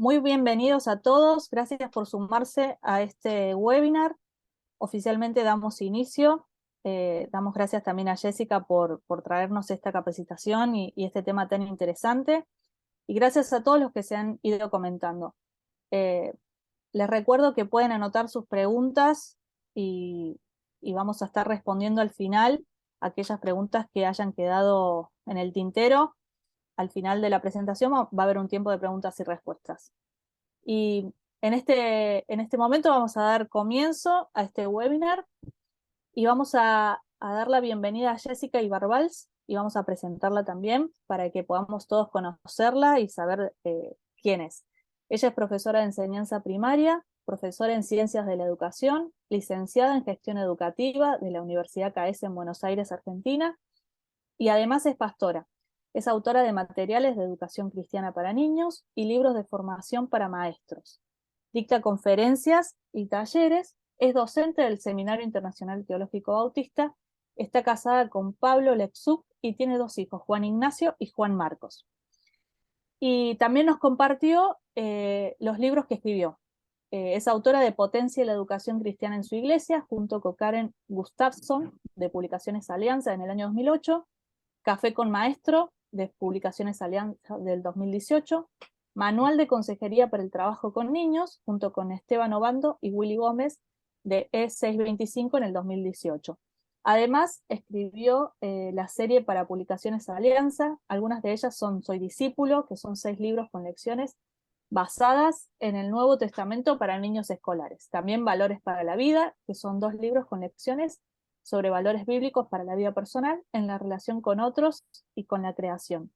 Muy bienvenidos a todos, gracias por sumarse a este webinar. Oficialmente damos inicio. Damos gracias también a Jessica por traernos esta capacitación y este tema tan interesante. Y gracias a todos los que se han ido comentando. Eh, Les recuerdo que pueden anotar sus preguntas y vamos a estar respondiendo al final aquellas preguntas que hayan quedado en el tintero. Al final de la presentación va a haber un tiempo de preguntas y respuestas. Y en este momento vamos a dar comienzo a este webinar y vamos a dar la bienvenida a Jessica Ibarbals y vamos a presentarla también para que podamos todos conocerla y saber quién es. Ella es profesora de enseñanza primaria, profesora en Ciencias de la Educación, licenciada en Gestión Educativa de la Universidad CAES en Buenos Aires, Argentina, y además es pastora. Es autora de materiales de educación cristiana para niños y libros de formación para maestros. Dicta conferencias y talleres, es docente del Seminario Internacional Teológico Bautista, está casada con Pablo Lexuc y tiene dos hijos, Juan Ignacio y Juan Marcos. Y también nos compartió los libros que escribió. Es autora de Potencia y la Educación Cristiana en su Iglesia, junto con Karen Gustafsson, de Publicaciones Alianza en el año 2008, Café con Maestro, de Publicaciones Alianza del 2018, Manual de Consejería para el Trabajo con Niños, junto con Esteban Obando y Willy Gómez, de E625 en el 2018. Además, escribió la serie para Publicaciones Alianza, algunas de ellas son Soy Discípulo, que son 6 libros con lecciones basadas en el Nuevo Testamento para niños escolares. También Valores para la Vida, que son 2 libros con lecciones sobre valores bíblicos para la vida personal en la relación con otros y con la creación.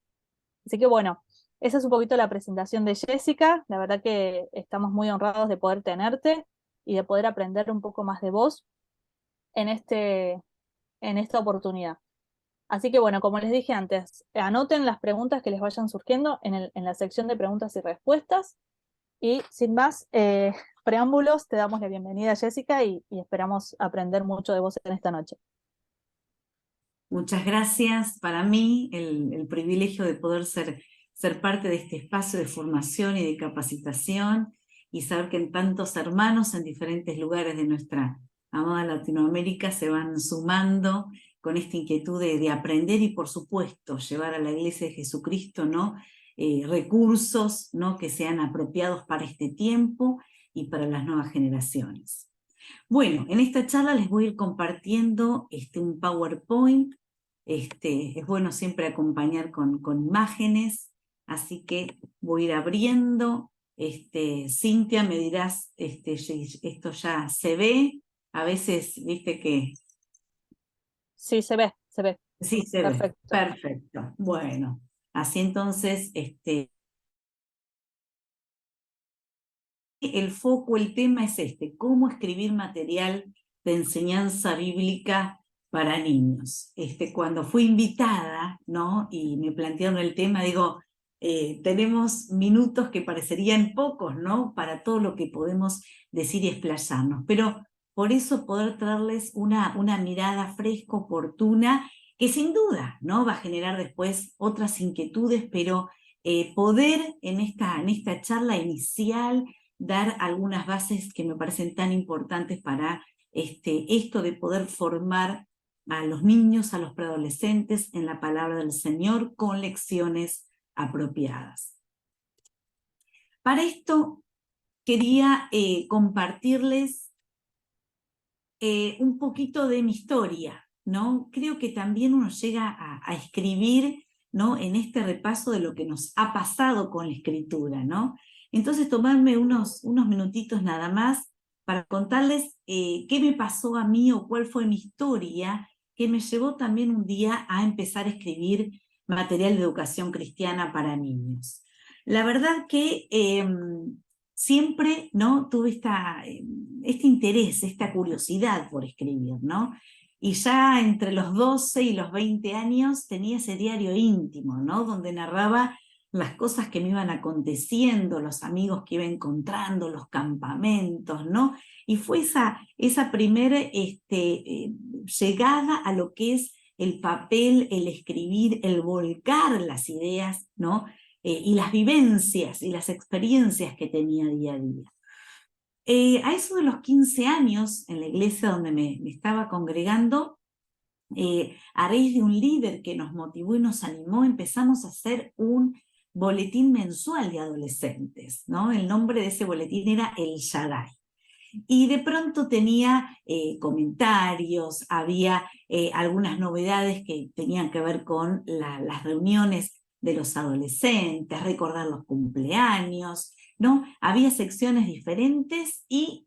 Así que bueno, esa es un poquito la presentación de Jessica. La verdad que estamos muy honrados de poder tenerte y de poder aprender un poco más de vos en, en esta oportunidad. Así que bueno, como les dije antes, anoten las preguntas que les vayan surgiendo en la sección de preguntas y respuestas. Y sin más preámbulos, te damos la bienvenida, Jessica, y esperamos aprender mucho de vos en esta noche. Muchas gracias. Para mí, el privilegio de poder ser parte de este espacio de formación y de capacitación y saber que en tantos hermanos en diferentes lugares de nuestra amada Latinoamérica se van sumando con esta inquietud de aprender y, por supuesto, llevar a la Iglesia de Jesucristo, ¿no? Recursos, ¿no? Que sean apropiados para este tiempo y para las nuevas generaciones. Bueno, en esta charla les voy a ir compartiendo un PowerPoint. Es bueno siempre acompañar con imágenes, así que voy a ir abriendo. Cintia, me dirás si esto ya se ve. A veces, viste que... Sí, se ve, se ve. Sí, se ve. Perfecto. Perfecto. Bueno, así entonces, el foco, el tema es cómo escribir material de enseñanza bíblica para niños. Cuando fui invitada, ¿no? Y me plantearon el tema, digo, tenemos minutos que parecerían pocos, ¿no? Para todo lo que podemos decir y explayarnos, pero por eso poder traerles una mirada fresca, oportuna, que sin duda, ¿no? Va a generar después otras inquietudes, pero poder en esta charla inicial dar algunas bases que me parecen tan importantes para esto de poder formar a los niños, a los preadolescentes en la palabra del Señor con lecciones apropiadas. Para esto quería compartirles un poquito de mi historia, ¿no? Creo que también uno llega a escribir, ¿no? En este repaso de lo que nos ha pasado con la escritura, ¿no? Entonces tomarme unos minutitos nada más para contarles qué me pasó a mí o cuál fue mi historia que me llevó también un día a empezar a escribir material de educación cristiana para niños. La verdad que siempre, ¿no? Tuve este interés, esta curiosidad por escribir, ¿no? Y ya entre los 12 y los 20 años tenía ese diario íntimo, ¿no? Donde narraba las cosas que me iban aconteciendo, los amigos que iba encontrando, los campamentos, ¿no? Y fue esa primera llegada a lo que es el papel, el escribir, el volcar las ideas, ¿no? y las vivencias y las experiencias que tenía día a día. A eso de los 15 años, en la iglesia donde me estaba congregando, a raíz de un líder que nos motivó y nos animó, empezamos a hacer un boletín mensual de adolescentes, ¿no? El nombre de ese boletín era El Shaddai. Y de pronto tenía comentarios, había algunas novedades que tenían que ver con las reuniones de los adolescentes, recordar los cumpleaños, ¿no? Había secciones diferentes y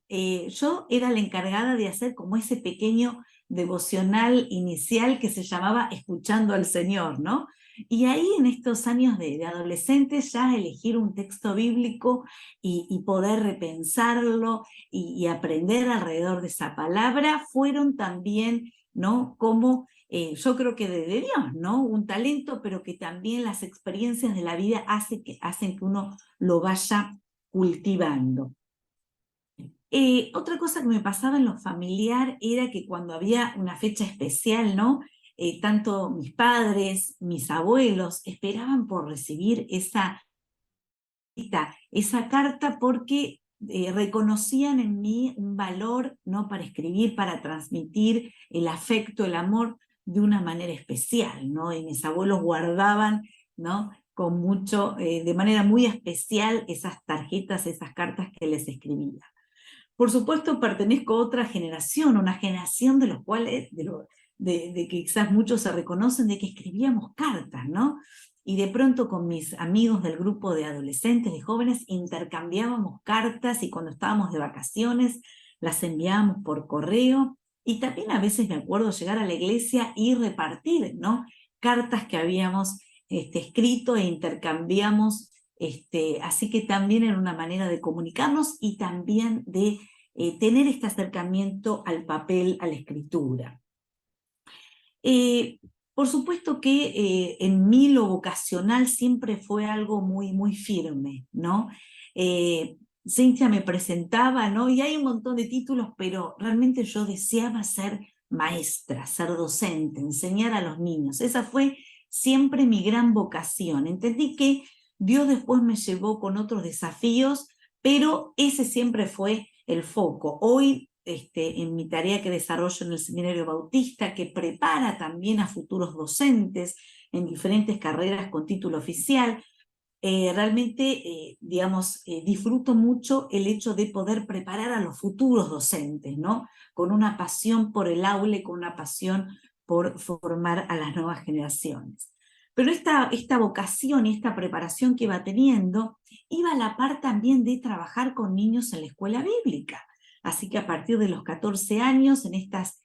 yo era la encargada de hacer como ese pequeño devocional inicial que se llamaba Escuchando al Señor, ¿no? Y ahí en estos años de adolescentes ya elegir un texto bíblico y poder repensarlo y aprender alrededor de esa palabra fueron también, ¿no? Como yo creo que de Dios, ¿no? Un talento, pero que también las experiencias de la vida hacen que uno lo vaya cultivando. Otra cosa que me pasaba en lo familiar era que cuando había una fecha especial, ¿no? Tanto mis padres, mis abuelos esperaban por recibir esa carta porque reconocían en mí un valor, ¿no? Para escribir, para transmitir el afecto, el amor de una manera especial, ¿no? Y mis abuelos guardaban, ¿no? Con mucho, de manera muy especial esas tarjetas, esas cartas que les escribía. Por supuesto, pertenezco a otra generación, una generación de los cuales, de que quizás muchos se reconocen, de que escribíamos cartas, ¿no? Y de pronto con mis amigos del grupo de adolescentes, de jóvenes, intercambiábamos cartas y cuando estábamos de vacaciones las enviábamos por correo. Y también a veces me acuerdo llegar a la iglesia y repartir, ¿no? Cartas que habíamos escrito e intercambiamos. Así que también era una manera de comunicarnos y también de tener este acercamiento al papel, a la escritura. Por supuesto que en mí lo vocacional siempre fue algo muy, muy firme, ¿no? Cintia me presentaba, ¿no? Y hay un montón de títulos, pero realmente yo deseaba ser maestra, ser docente, enseñar a los niños. Esa fue siempre mi gran vocación. Entendí que Dios después me llevó con otros desafíos, pero ese siempre fue el foco. Hoy, en mi tarea que desarrollo en el Seminario Bautista, que prepara también a futuros docentes en diferentes carreras con título oficial, realmente, disfruto mucho el hecho de poder preparar a los futuros docentes, ¿no? Con una pasión por el aula y con una pasión por formar a las nuevas generaciones. Pero esta vocación y esta preparación que iba teniendo iba a la par también de trabajar con niños en la escuela bíblica. Así que a partir de los 14 años, en estas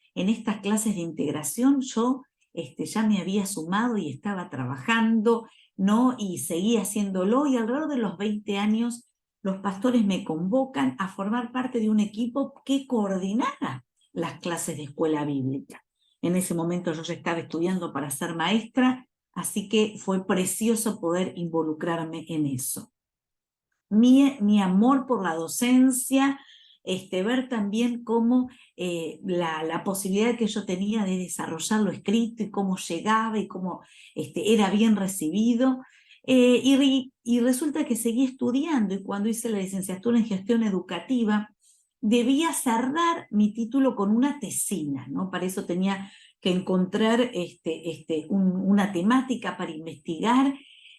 clases de integración, yo ya me había sumado y estaba trabajando, ¿no? Y seguí haciéndolo, y alrededor de los 20 años los pastores me convocan a formar parte de un equipo que coordinara las clases de escuela bíblica. En ese momento yo ya estaba estudiando para ser maestra, así que fue precioso poder involucrarme en eso. Mi amor por la docencia, ver también cómo la posibilidad que yo tenía de desarrollar lo escrito y cómo llegaba y cómo era bien recibido. Y resulta que seguí estudiando y cuando hice la licenciatura en gestión educativa, debía cerrar mi título con una tesina, ¿no? Para eso tenía que encontrar una temática para investigar.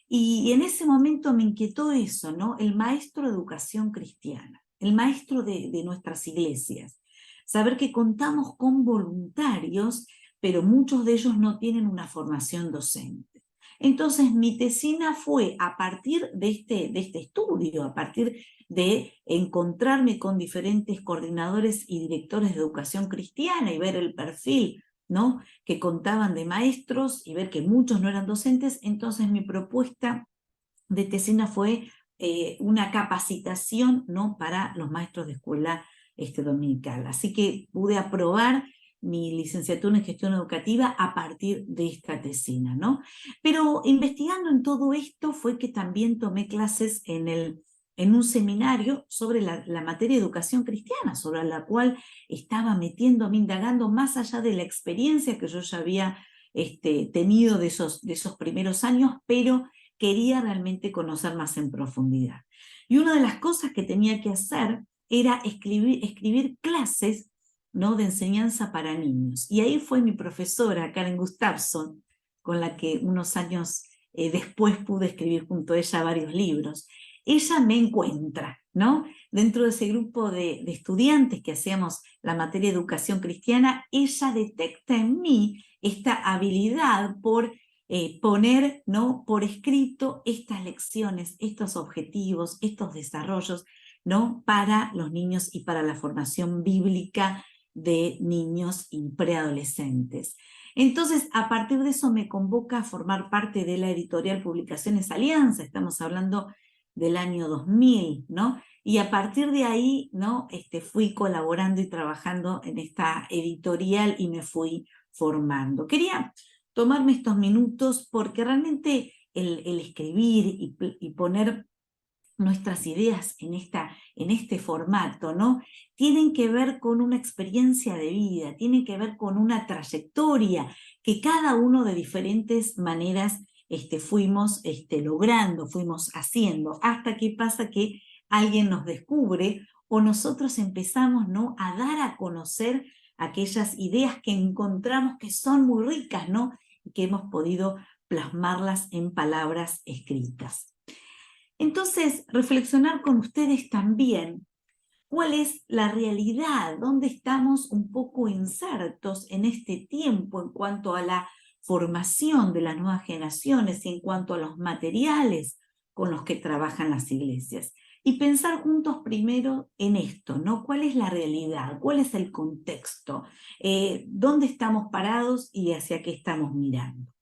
Y en ese momento me inquietó eso, ¿no? El maestro de educación cristiana, el maestro de nuestras iglesias. Saber que contamos con voluntarios, pero muchos de ellos no tienen una formación docente. Entonces mi tesina fue a partir de este estudio, a partir de encontrarme con diferentes coordinadores y directores de educación cristiana y ver el perfil, ¿no? Que contaban de maestros y ver que muchos no eran docentes. Entonces mi propuesta de tesina fue una capacitación, ¿no? Para los maestros de escuela dominical. Así que pude aprobar mi licenciatura en gestión educativa a partir de esta tesina, ¿no? Pero investigando en todo esto fue que también tomé clases en un seminario sobre la materia de educación cristiana, sobre la cual estaba metiéndome, indagando más allá de la experiencia que yo ya había tenido de esos primeros años, pero quería realmente conocer más en profundidad. Y una de las cosas que tenía que hacer era escribir clases, ¿no?, de enseñanza para niños. Y ahí fue mi profesora, Karen Gustafsson, con la que unos años después pude escribir junto a ella varios libros. Ella me encuentra, ¿no?, dentro de ese grupo de estudiantes que hacíamos la materia de educación cristiana. Ella detecta en mí esta habilidad por poner, ¿no?, por escrito estas lecciones, estos objetivos, estos desarrollos, ¿no?, para los niños y para la formación bíblica de niños y preadolescentes. Entonces, a partir de eso me convoca a formar parte de la editorial Publicaciones Alianza. Estamos hablando del año 2000, ¿no? Y a partir de ahí, ¿no?, fui colaborando y trabajando en esta editorial y me fui formando. Quería tomarme estos minutos porque realmente el escribir y poner nuestras ideas en este formato, ¿no?, tienen que ver con una experiencia de vida, tienen que ver con una trayectoria que cada uno de diferentes maneras fuimos logrando, fuimos haciendo, hasta que pasa que alguien nos descubre o nosotros empezamos, ¿no?, a dar a conocer aquellas ideas que encontramos que son muy ricas, ¿no?, y que hemos podido plasmarlas en palabras escritas. Entonces, reflexionar con ustedes también cuál es la realidad, dónde estamos un poco insertos en este tiempo en cuanto a la formación de las nuevas generaciones y en cuanto a los materiales con los que trabajan las iglesias. Y pensar juntos primero en esto, ¿no? ¿Cuál es la realidad? ¿Cuál es el contexto? ¿Dónde estamos parados y hacia qué estamos mirando?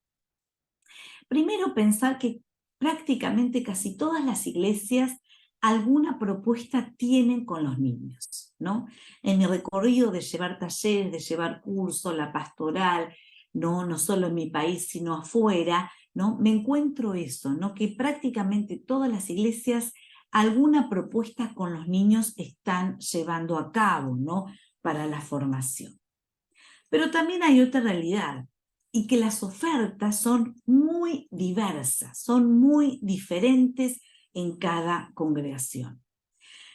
Primero, pensar que prácticamente casi todas las iglesias alguna propuesta tienen con los niños, ¿no? En mi recorrido de llevar talleres, de llevar cursos, la pastoral, no solo en mi país, sino afuera, ¿no?, me encuentro eso, ¿no?, que prácticamente todas las iglesias alguna propuesta con los niños están llevando a cabo, ¿no?, para la formación. Pero también hay otra realidad, y que las ofertas son muy diversas, son muy diferentes en cada congregación.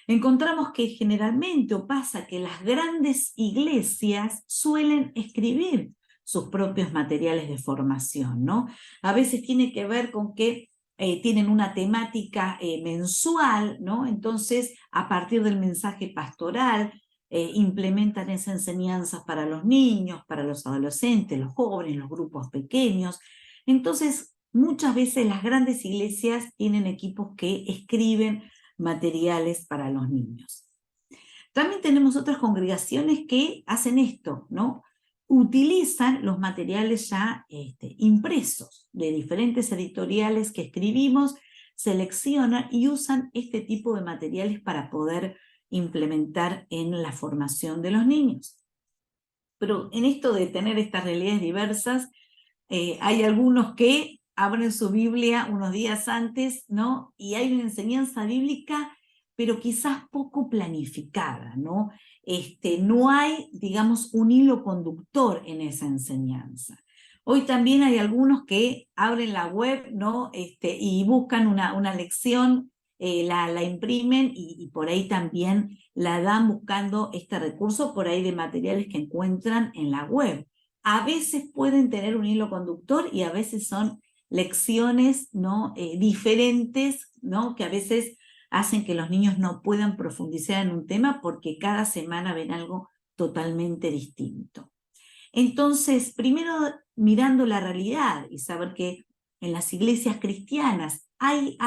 Encontramos que generalmente, o pasa que las grandes iglesias suelen escribir sus propios materiales de formación, ¿no? A veces tiene que ver con que tienen una temática mensual, ¿no? Entonces, a partir del mensaje pastoral, implementan esa enseñanza para los niños, para los adolescentes, los jóvenes, los grupos pequeños. Entonces, muchas veces las grandes iglesias tienen equipos que escriben materiales para los niños. También tenemos otras congregaciones que hacen esto, ¿no? Utilizan los materiales ya impresos de diferentes editoriales que escribimos, seleccionan y usan este tipo de materiales para poder implementar en la formación de los niños. Pero en esto de tener estas realidades diversas, hay algunos que abren su Biblia unos días antes, ¿no?, y hay una enseñanza bíblica, pero quizás poco planificada, ¿no? No hay, digamos, un hilo conductor en esa enseñanza. Hoy también hay algunos que abren la web, ¿no?, y buscan una lección, la imprimen y por ahí también la dan buscando este recurso por ahí de materiales que encuentran en la web. A veces pueden tener un hilo conductor y a veces son lecciones, ¿no?, diferentes, ¿no?, que a veces hacen que los niños no puedan profundizar en un tema porque cada semana ven algo totalmente distinto. Entonces, primero mirando la realidad y saber que en las iglesias cristianas hay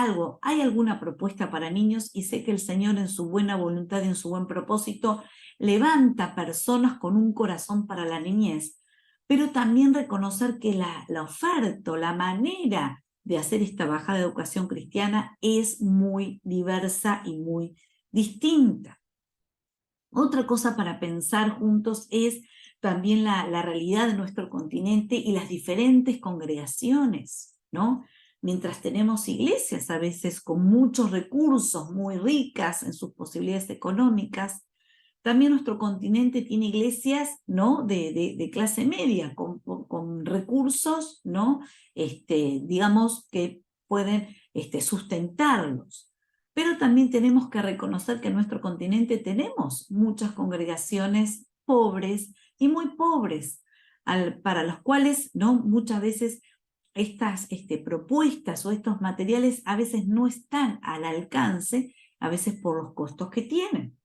alguna propuesta para niños, y sé que el Señor en su buena voluntad y en su buen propósito levanta personas con un corazón para la niñez, pero también reconocer que la oferta, la manera de hacer esta bajada de educación cristiana es muy diversa y muy distinta. Otra cosa para pensar juntos es también la realidad de nuestro continente y las diferentes congregaciones, ¿no? Mientras tenemos iglesias a veces con muchos recursos, muy ricas en sus posibilidades económicas, también nuestro continente tiene iglesias, ¿no?, de clase media, con recursos, ¿no?, digamos que pueden sustentarlos. Pero también tenemos que reconocer que en nuestro continente tenemos muchas congregaciones pobres y muy pobres, para los cuales, ¿no?, muchas veces estas propuestas o estos materiales a veces no están al alcance, a veces por los costos que tienen.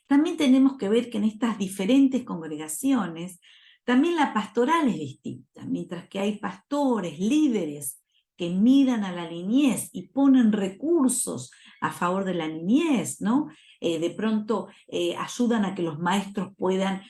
También tenemos que ver que en estas diferentes congregaciones también la pastoral es distinta. Mientras que hay pastores, líderes que miran a la niñez y ponen recursos a favor de la niñez, ¿no? De pronto ayudan a que los maestros puedan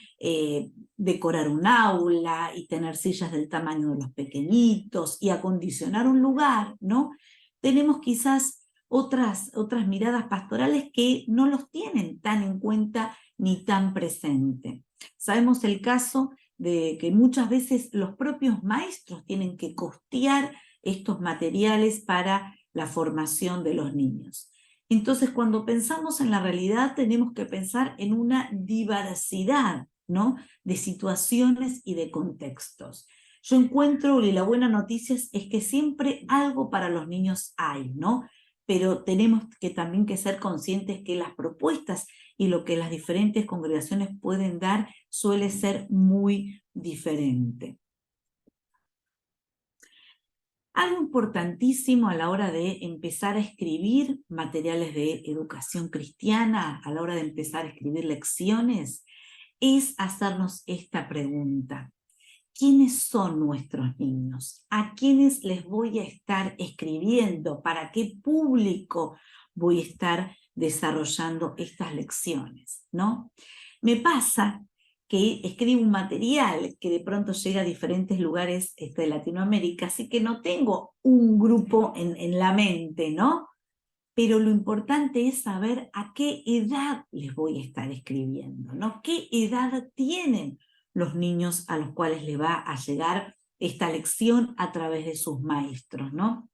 decorar un aula y tener sillas del tamaño de los pequeñitos y acondicionar un lugar, ¿no? Tenemos quizás otras miradas pastorales que no los tienen tan en cuenta ni tan presente. Sabemos el caso de que muchas veces los propios maestros tienen que costear estos materiales para la formación de los niños. Entonces, cuando pensamos en la realidad, tenemos que pensar en una diversidad, ¿no?, de situaciones y de contextos. Yo encuentro, y la buena noticia es que siempre algo para los niños hay, ¿no? Pero tenemos que también que ser conscientes que las propuestas y lo que las diferentes congregaciones pueden dar suele ser muy diferente. Algo importantísimo a la hora de empezar a escribir materiales de educación cristiana, a la hora de empezar a escribir lecciones, es hacernos esta pregunta: ¿quiénes son nuestros niños? ¿A quiénes les voy a estar escribiendo? ¿Para qué público voy a estar desarrollando estas lecciones, ¿no? Me pasa que escribo un material que de pronto llega a diferentes lugares de Latinoamérica, así que no tengo un grupo en la mente, ¿no? Pero lo importante es saber a qué edad les voy a estar escribiendo, ¿no? ¿Qué edad tienen los niños a los cuales le va a llegar esta lección a través de sus maestros, ¿no?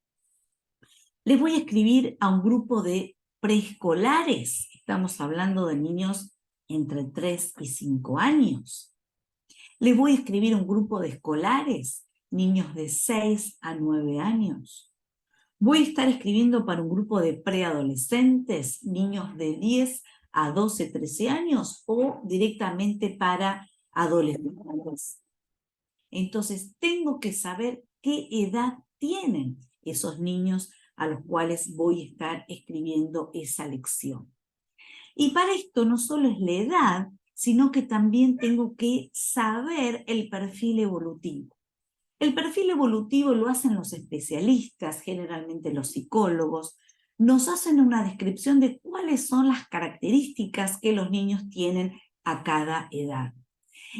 Les voy a escribir a un grupo de preescolares. Estamos hablando de niños entre 3 y 5 años. Les voy a escribir a un grupo de escolares, niños de 6 a 9 años. Voy a estar escribiendo para un grupo de preadolescentes, niños de 10 a 12, 13 años, o directamente para adolescentes. Entonces, tengo que saber qué edad tienen esos niños a los cuales voy a estar escribiendo esa lección. Y para esto no solo es la edad, sino que también tengo que saber el perfil evolutivo. El perfil evolutivo lo hacen los especialistas, generalmente los psicólogos. Nos hacen una descripción de cuáles son las características que los niños tienen a cada edad.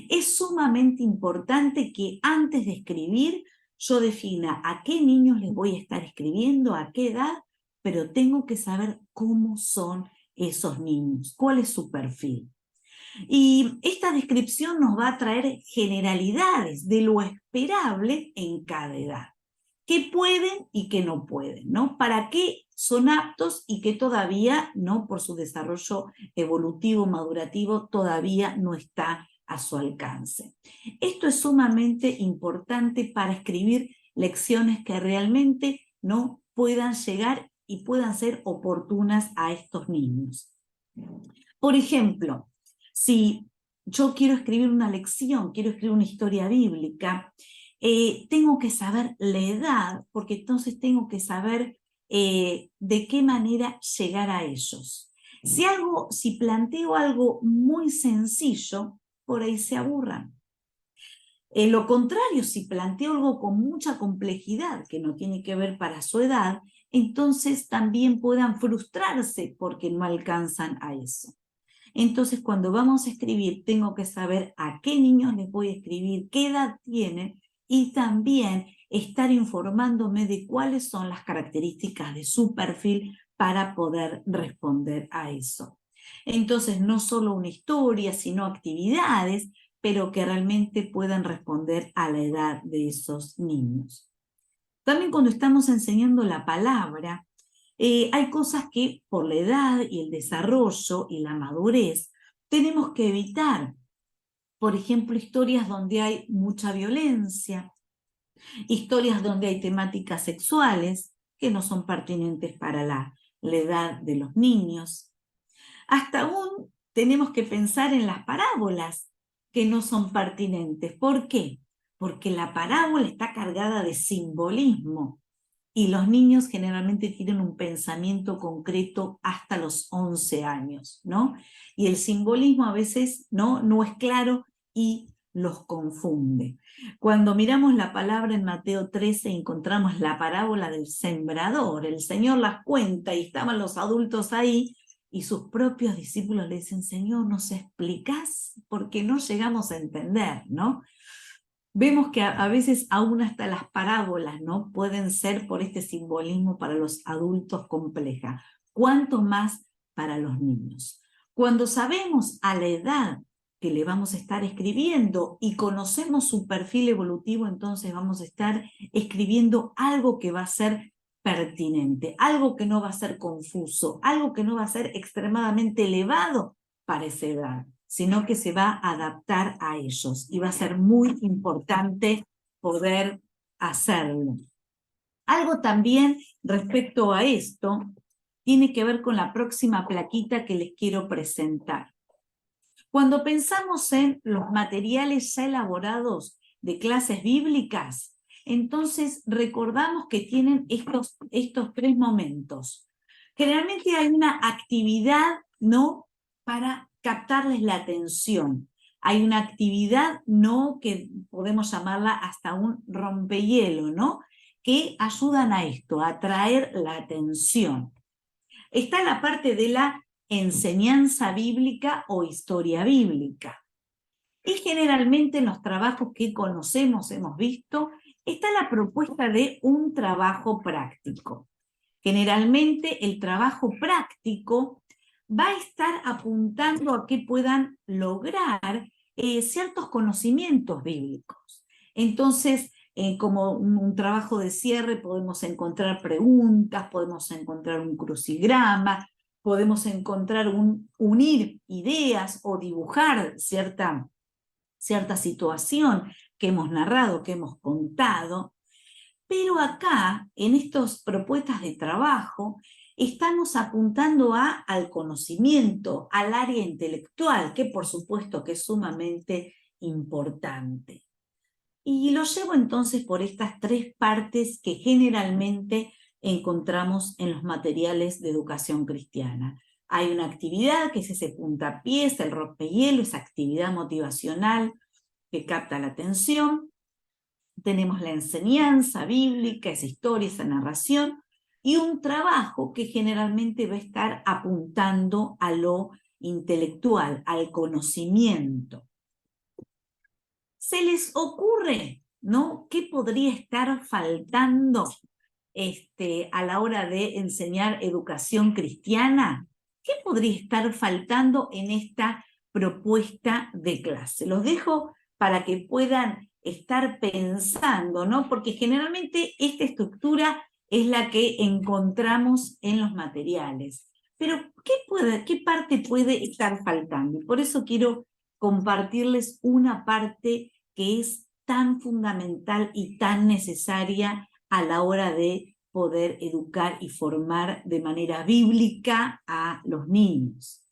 Es sumamente importante que antes de escribir yo defina a qué niños les voy a estar escribiendo, a qué edad, pero tengo que saber cómo son esos niños, cuál es su perfil. Y esta descripción nos va a traer generalidades de lo esperable en cada edad. ¿Qué pueden y qué no pueden, ¿no? ¿Para qué son aptos y qué todavía, ¿no?, por su desarrollo evolutivo, madurativo, todavía no está a su alcance? Esto es sumamente importante para escribir lecciones que realmente no puedan llegar y puedan ser oportunas a estos niños. Por ejemplo, si yo quiero escribir una lección, quiero escribir una historia bíblica, tengo que saber la edad, porque entonces tengo que saber de qué manera llegar a ellos. Si planteo algo muy sencillo, por ahí se aburran. Lo contrario, si planteo algo con mucha complejidad, que no tiene que ver para su edad, entonces también puedan frustrarse porque no alcanzan a eso. Entonces, cuando vamos a escribir, tengo que saber a qué niños les voy a escribir, qué edad tienen, y también estar informándome de cuáles son las características de su perfil para poder responder a eso. Entonces, no solo una historia, sino actividades, pero que realmente puedan responder a la edad de esos niños. También cuando estamos enseñando la palabra, hay cosas que por la edad y el desarrollo y la madurez tenemos que evitar. Por ejemplo, historias donde hay mucha violencia, historias donde hay temáticas sexuales, que no son pertinentes para la edad de los niños. Hasta aún tenemos que pensar en las parábolas que no son pertinentes. ¿Por qué? Porque la parábola está cargada de simbolismo y los niños generalmente tienen un pensamiento concreto hasta los 11 años, ¿no? Y el simbolismo a veces no es claro y los confunde. Cuando miramos la palabra en Mateo 13 encontramos la parábola del sembrador. El Señor las cuenta y estaban los adultos ahí y sus propios discípulos le dicen, Señor, ¿nos explicás? Porque no llegamos a entender, ¿no? Vemos que a veces aún hasta las parábolas, ¿no?, pueden ser por este simbolismo para los adultos compleja. ¿Cuánto más para los niños? Cuando sabemos a la edad que le vamos a estar escribiendo y conocemos su perfil evolutivo, entonces vamos a estar escribiendo algo que va a ser pertinente, algo que no va a ser confuso, algo que no va a ser extremadamente elevado para esa edad, sino que se va a adaptar a ellos y va a ser muy importante poder hacerlo. Algo también respecto a esto tiene que ver con la próxima plaquita que les quiero presentar. Cuando pensamos en los materiales ya elaborados de clases bíblicas, entonces recordamos que tienen estos 3 momentos. Generalmente hay una actividad, ¿no?, para captarles la atención. Hay una actividad, ¿no?, que podemos llamarla hasta un rompehielo, ¿no?, que ayudan a esto, a atraer la atención. Está la parte de la enseñanza bíblica o historia bíblica. Y generalmente en los trabajos que conocemos, hemos visto, está la propuesta de un trabajo práctico. Generalmente el trabajo práctico va a estar apuntando a que puedan lograr ciertos conocimientos bíblicos. Entonces, como un trabajo de cierre podemos encontrar preguntas, podemos encontrar un crucigrama, podemos encontrar unir ideas o dibujar cierta situación que hemos narrado, que hemos contado. Pero acá, en estas propuestas de trabajo, estamos apuntando al conocimiento, al área intelectual, que por supuesto que es sumamente importante. Y lo llevo entonces por estas 3 partes que generalmente encontramos en los materiales de educación cristiana. Hay una actividad que es ese puntapié, el rompehielo, esa actividad motivacional que capta la atención. Tenemos la enseñanza bíblica, esa historia, esa narración, y un trabajo que generalmente va a estar apuntando a lo intelectual, al conocimiento. ¿Se les ocurre, ¿no?, qué podría estar faltando a la hora de enseñar educación cristiana? ¿Qué podría estar faltando en esta propuesta de clase? Los dejo para que puedan estar pensando, ¿no? Porque generalmente esta estructura es la que encontramos en los materiales. Pero, ¿qué parte puede estar faltando? Y por eso quiero compartirles una parte que es tan fundamental y tan necesaria a la hora de poder educar y formar de manera bíblica a los niños.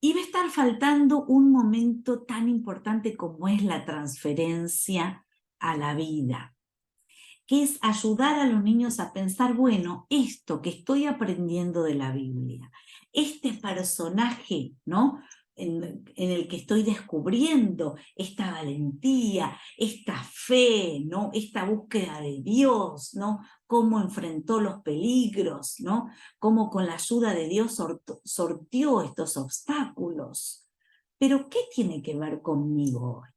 Y va a estar faltando un momento tan importante como es la transferencia a la vida, que es ayudar a los niños a pensar, bueno, esto que estoy aprendiendo de la Biblia, este personaje, ¿no?, en el que estoy descubriendo esta valentía, esta fe, ¿no?, esta búsqueda de Dios, ¿no?, cómo enfrentó los peligros, ¿no?, cómo con la ayuda de Dios sortió estos obstáculos. Pero, ¿qué tiene que ver conmigo hoy?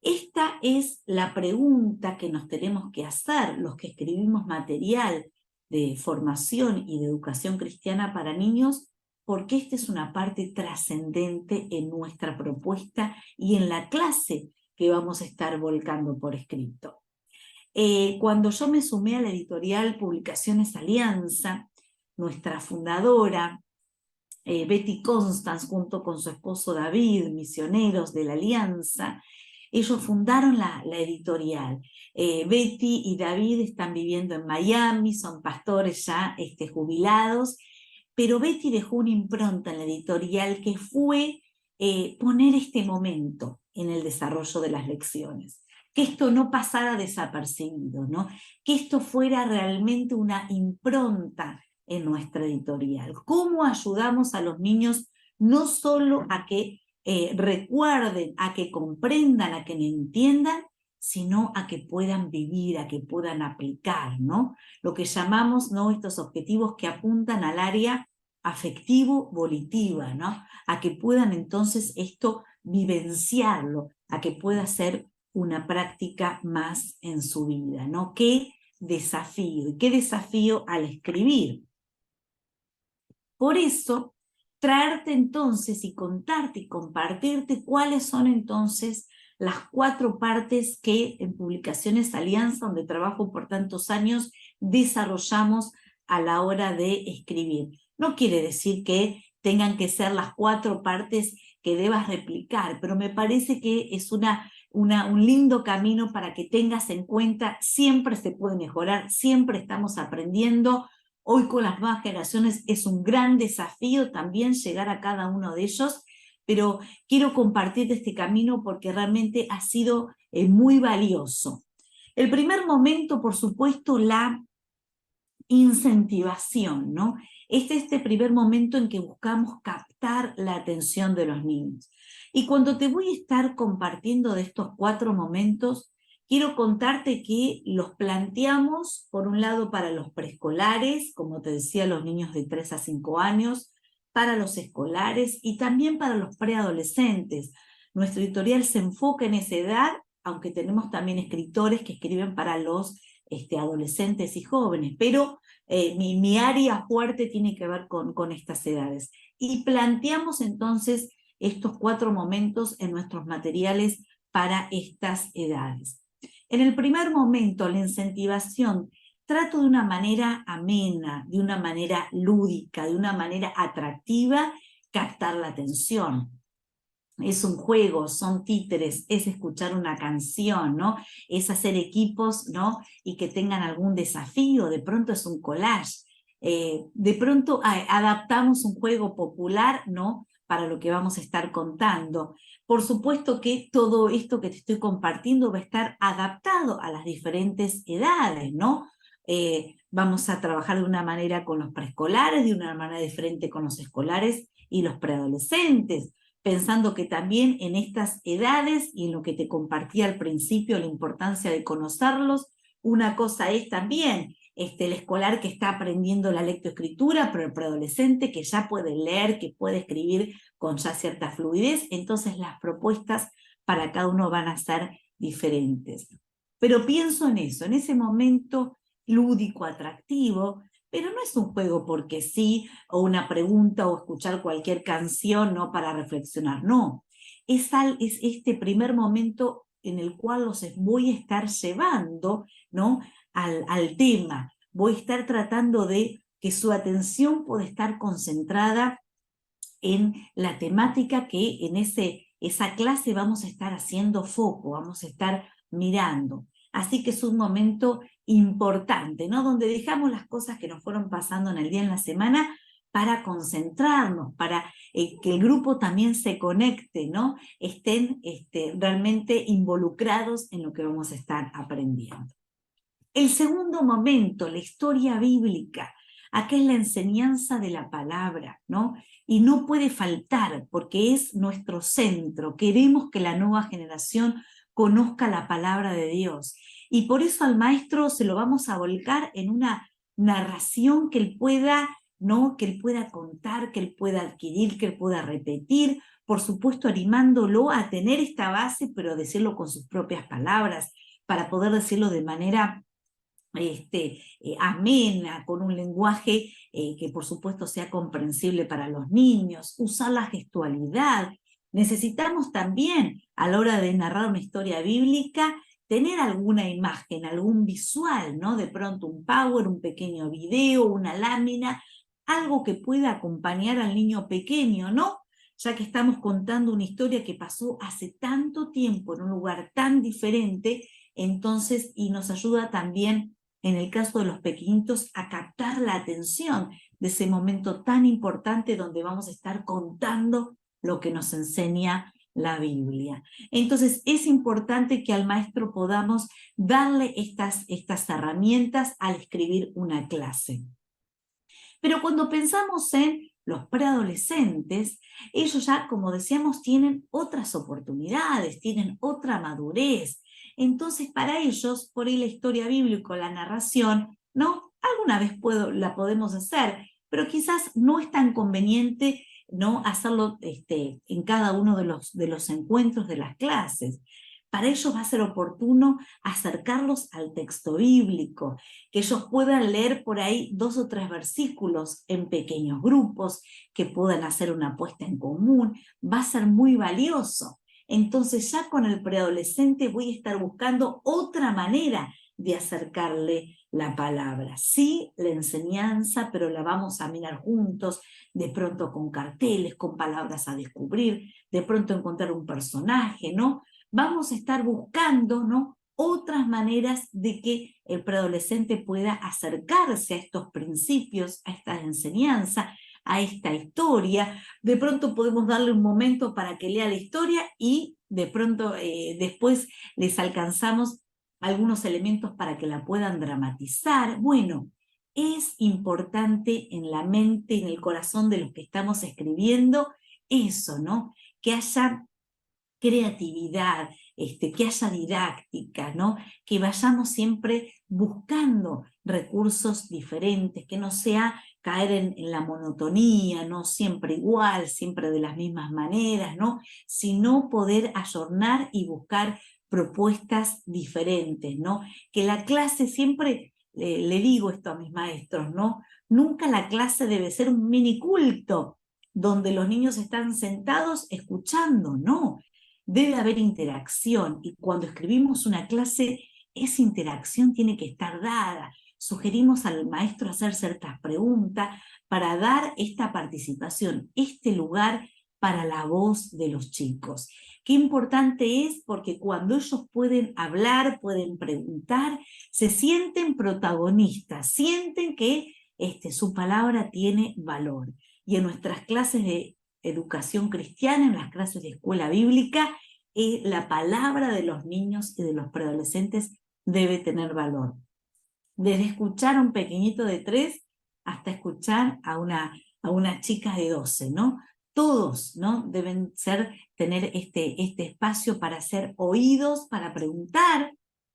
Esta es la pregunta que nos tenemos que hacer los que escribimos material de formación y de educación cristiana para niños, porque esta es una parte trascendente en nuestra propuesta y en la clase que vamos a estar volcando por escrito. Cuando yo me sumé a la editorial Publicaciones Alianza, nuestra fundadora, Betty Constance, junto con su esposo David, misioneros de la Alianza, Ellos fundaron la editorial. Betty y David están viviendo en Miami, son pastores ya jubilados, pero Betty dejó una impronta en la editorial que fue poner este momento en el desarrollo de las lecciones. Que esto no pasara desapercibido, ¿no? Que esto fuera realmente una impronta en nuestra editorial. ¿Cómo ayudamos a los niños no solo a que recuerden, a que comprendan, a que entiendan, sino a que puedan vivir, a que puedan aplicar, ¿no? Lo que llamamos, ¿no?, estos objetivos que apuntan al área afectivo-volitiva, ¿no? A que puedan entonces esto vivenciarlo, a que pueda ser una práctica más en su vida, ¿no? ¡Qué desafío! ¡Qué desafío al escribir! Por eso, traerte entonces y contarte y compartirte cuáles son entonces las 4 partes que en Publicaciones Alianza, donde trabajo por tantos años, desarrollamos a la hora de escribir. No quiere decir que tengan que ser las 4 partes que debas replicar, pero me parece que es un lindo camino para que tengas en cuenta, siempre se puede mejorar, siempre estamos aprendiendo. Hoy con las nuevas generaciones es un gran desafío también llegar a cada uno de ellos, pero quiero compartir este camino porque realmente ha sido muy valioso. El primer momento, por supuesto, la incentivación, ¿no? Este primer momento en que buscamos captar la atención de los niños. Y cuando te voy a estar compartiendo de estos 4 momentos, quiero contarte que los planteamos, por un lado, para los preescolares, como te decía, los niños de 3 a 5 años, para los escolares y también para los preadolescentes. Nuestro editorial se enfoca en esa edad, aunque tenemos también escritores que escriben para los adolescentes y jóvenes, pero mi área fuerte tiene que ver con estas edades. Y planteamos entonces estos 4 momentos en nuestros materiales para estas edades. En el primer momento, la incentivación, trato de una manera amena, de una manera lúdica, de una manera atractiva, captar la atención. Es un juego, son títeres, es escuchar una canción, ¿no? Es hacer equipos, ¿no? Y que tengan algún desafío, de pronto es un collage, de pronto adaptamos un juego popular, ¿no?, para lo que vamos a estar contando. Por supuesto que todo esto que te estoy compartiendo va a estar adaptado a las diferentes edades, ¿no? Vamos a trabajar de una manera con los preescolares, de una manera diferente con los escolares y los preadolescentes, pensando que también en estas edades y en lo que te compartí al principio, la importancia de conocerlos, una cosa es también el escolar que está aprendiendo la lectoescritura, pero el preadolescente que ya puede leer, que puede escribir con ya cierta fluidez, entonces las propuestas para cada uno van a ser diferentes. Pero pienso en eso, en ese momento lúdico, atractivo, pero no es un juego porque sí, o una pregunta, o escuchar cualquier canción, ¿no?, para reflexionar, no. Es este primer momento en el cual los voy a estar llevando, ¿no?, al tema. Voy a estar tratando de que su atención pueda estar concentrada en la temática que en esa clase vamos a estar haciendo foco, vamos a estar mirando. Así que es un momento importante, ¿no?, donde dejamos las cosas que nos fueron pasando en el día, en la semana, para concentrarnos, para que el grupo también se conecte, ¿no?, estén realmente involucrados en lo que vamos a estar aprendiendo. El segundo momento, la historia bíblica. Acá es la enseñanza de la palabra, ¿no? Y no puede faltar porque es nuestro centro. Queremos que la nueva generación conozca la palabra de Dios. Y por eso al maestro se lo vamos a volcar en una narración que él pueda, ¿no?, que él pueda contar, que él pueda adquirir, que él pueda repetir, por supuesto animándolo a tener esta base, pero decirlo con sus propias palabras, para poder decirlo de manera amena, con un lenguaje que por supuesto sea comprensible para los niños, usar la gestualidad. Necesitamos también, a la hora de narrar una historia bíblica, tener alguna imagen, algún visual, ¿no? De pronto un power, un pequeño video, una lámina, algo que pueda acompañar al niño pequeño, ¿no? ya que estamos contando una historia que pasó hace tanto tiempo en un lugar tan diferente, entonces, y nos ayuda también, en el caso de los pequeñitos, a captar la atención de ese momento tan importante donde vamos a estar contando lo que nos enseña la Biblia. Entonces, es importante que al maestro podamos darle estas herramientas al escribir una clase. Pero cuando pensamos en los preadolescentes, ellos ya, como decíamos, tienen otras oportunidades, tienen otra madurez. Entonces, para ellos, por ahí la historia bíblica, la narración, ¿no? Alguna vez la podemos hacer, pero quizás no es tan conveniente, ¿no?, hacerlo en cada uno de los encuentros de las clases. Para ellos va a ser oportuno acercarlos al texto bíblico, que ellos puedan leer por ahí 2 o 3 versículos en pequeños grupos, que puedan hacer una puesta en común, va a ser muy valioso. Entonces ya con el preadolescente voy a estar buscando otra manera de acercarle la palabra. Sí, la enseñanza, pero la vamos a mirar juntos, de pronto con carteles, con palabras a descubrir, de pronto encontrar un personaje, ¿no? Vamos a estar buscando, ¿no?, otras maneras de que el preadolescente pueda acercarse a estos principios, a esta enseñanza, a esta historia. De pronto podemos darle un momento para que lea la historia y de pronto después les alcanzamos algunos elementos para que la puedan dramatizar. Bueno, es importante en la mente, en el corazón de los que estamos escribiendo, eso, ¿no? Que haya creatividad, que haya didáctica, ¿no? Que vayamos siempre buscando recursos diferentes, que no sea caer en la monotonía, no siempre igual, siempre de las mismas maneras, ¿no? Sino poder ayornar y buscar propuestas diferentes, ¿no? Que la clase siempre, le digo esto a mis maestros, ¿no? Nunca la clase debe ser un mini culto donde los niños están sentados escuchando, no. Debe haber interacción, y cuando escribimos una clase, esa interacción tiene que estar dada. Sugerimos al maestro hacer ciertas preguntas para dar esta participación, este lugar para la voz de los chicos. Qué importante es, porque cuando ellos pueden hablar, pueden preguntar, se sienten protagonistas, sienten que su palabra tiene valor. Y en nuestras clases de educación cristiana, en las clases de escuela bíblica, la palabra de los niños y de los preadolescentes debe tener valor. Desde escuchar a un pequeñito de 3 hasta escuchar a una chica de 12, ¿no? Todos, ¿no?, deben tener este espacio para ser oídos, para preguntar,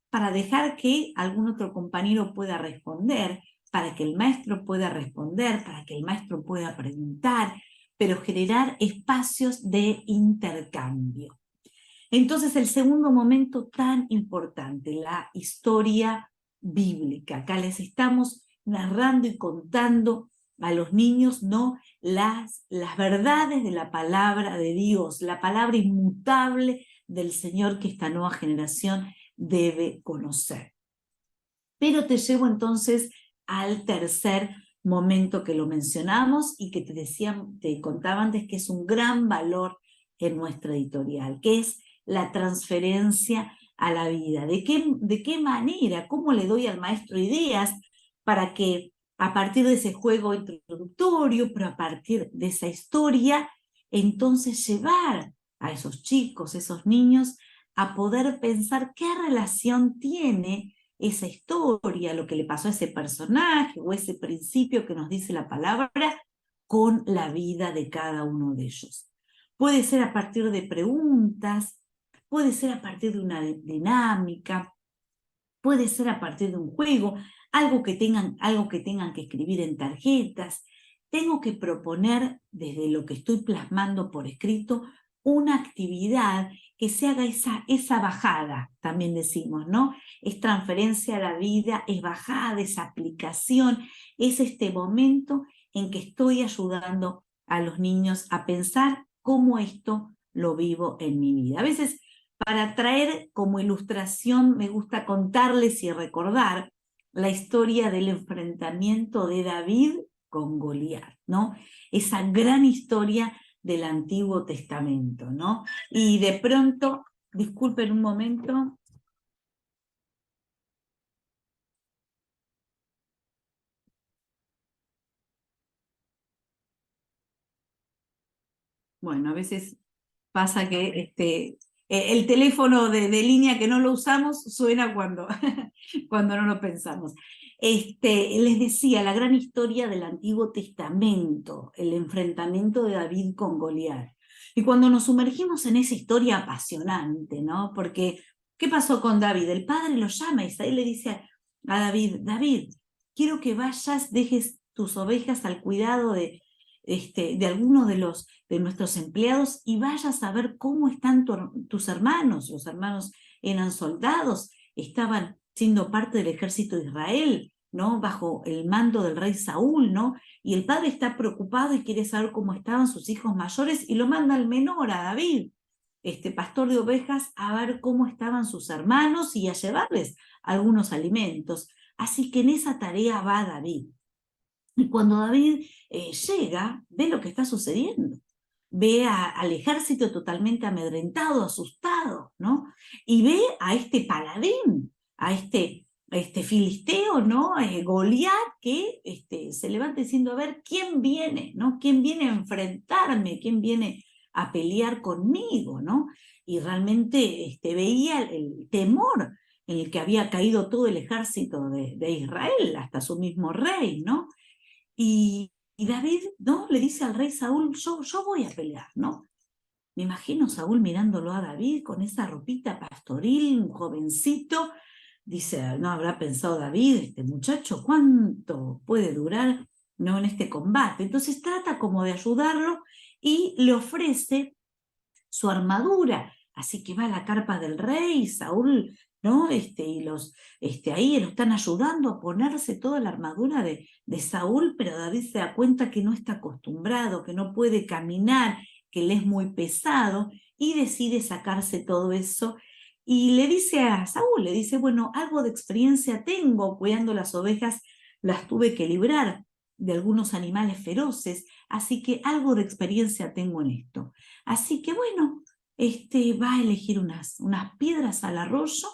para dejar que algún otro compañero pueda responder, para que el maestro pueda responder, para que el maestro pueda preguntar, pero generar espacios de intercambio. Entonces, el segundo momento tan importante, la historia bíblica. Acá les estamos narrando y contando a los niños, ¿no?, las verdades de la palabra de Dios, la palabra inmutable del Señor que esta nueva generación debe conocer. Pero te llevo entonces al tercer momento que lo mencionamos y que te contaba antes que es un gran valor en nuestra editorial, que es la transferencia a la vida. ¿De qué manera? ¿Cómo le doy al maestro ideas para que a partir de ese juego introductorio, pero a partir de esa historia, entonces llevar a esos chicos, esos niños, a poder pensar qué relación tiene esa historia, lo que le pasó a ese personaje o ese principio que nos dice la palabra, con la vida de cada uno de ellos? Puede ser a partir de preguntas, puede ser a partir de una dinámica, puede ser a partir de un juego, algo que tengan que escribir en tarjetas. Tengo que proponer, desde lo que estoy plasmando por escrito, una actividad que se haga esa bajada, también decimos, ¿no? Es transferencia a la vida, es bajada, es aplicación, es este momento en que estoy ayudando a los niños a pensar cómo esto lo vivo en mi vida. A veces, para traer como ilustración, me gusta contarles y recordar la historia del enfrentamiento de David con Goliat, ¿no? Esa gran historia del Antiguo Testamento, ¿no? Y de pronto, disculpen un momento. Bueno, a veces pasa que el teléfono de línea que no lo usamos suena cuando, cuando no lo pensamos. Les decía, la gran historia del Antiguo Testamento, el enfrentamiento de David con Goliat. Y cuando nos sumergimos en esa historia apasionante, ¿no? Porque, ¿qué pasó con David? El padre lo llama, Isaí le dice a David, David, quiero que vayas, dejes tus ovejas al cuidado de algunos de nuestros empleados y vayas a ver cómo están tus hermanos. Los hermanos eran soldados, estaban siendo parte del ejército de Israel, ¿no? Bajo el mando del rey Saúl, ¿no? Y el padre está preocupado y quiere saber cómo estaban sus hijos mayores y lo manda al menor, a David, pastor de ovejas, a ver cómo estaban sus hermanos y a llevarles algunos alimentos. Así que en esa tarea va David. Y cuando David llega, ve lo que está sucediendo. Ve al ejército totalmente amedrentado, asustado, ¿no? Y ve a este paladín, a este filisteo, ¿no? Goliat, que se levanta diciendo, a ver, ¿quién viene, ¿no? ¿Quién viene a enfrentarme? ¿Quién viene a pelear conmigo, ¿no? Y realmente veía el temor en el que había caído todo el ejército de Israel, hasta su mismo rey, ¿no? Y David, ¿no? Le dice al rey Saúl, yo voy a pelear, ¿no? Me imagino Saúl mirándolo a David con esa ropita pastoril, un jovencito. Dice, no habrá pensado David, este muchacho, ¿cuánto puede durar, no, en este combate? Entonces trata como de ayudarlo y le ofrece su armadura. Así que va a la carpa del rey, Saúl, ¿no? Y ahí lo están ayudando a ponerse toda la armadura de Saúl, pero David se da cuenta que no está acostumbrado, que no puede caminar, que le es muy pesado, y decide sacarse todo eso. Y le dice a Saúl, le dice, bueno, algo de experiencia tengo cuidando las ovejas, las tuve que librar de algunos animales feroces, así que algo de experiencia tengo en esto. Así que bueno, va a elegir unas piedras al arroyo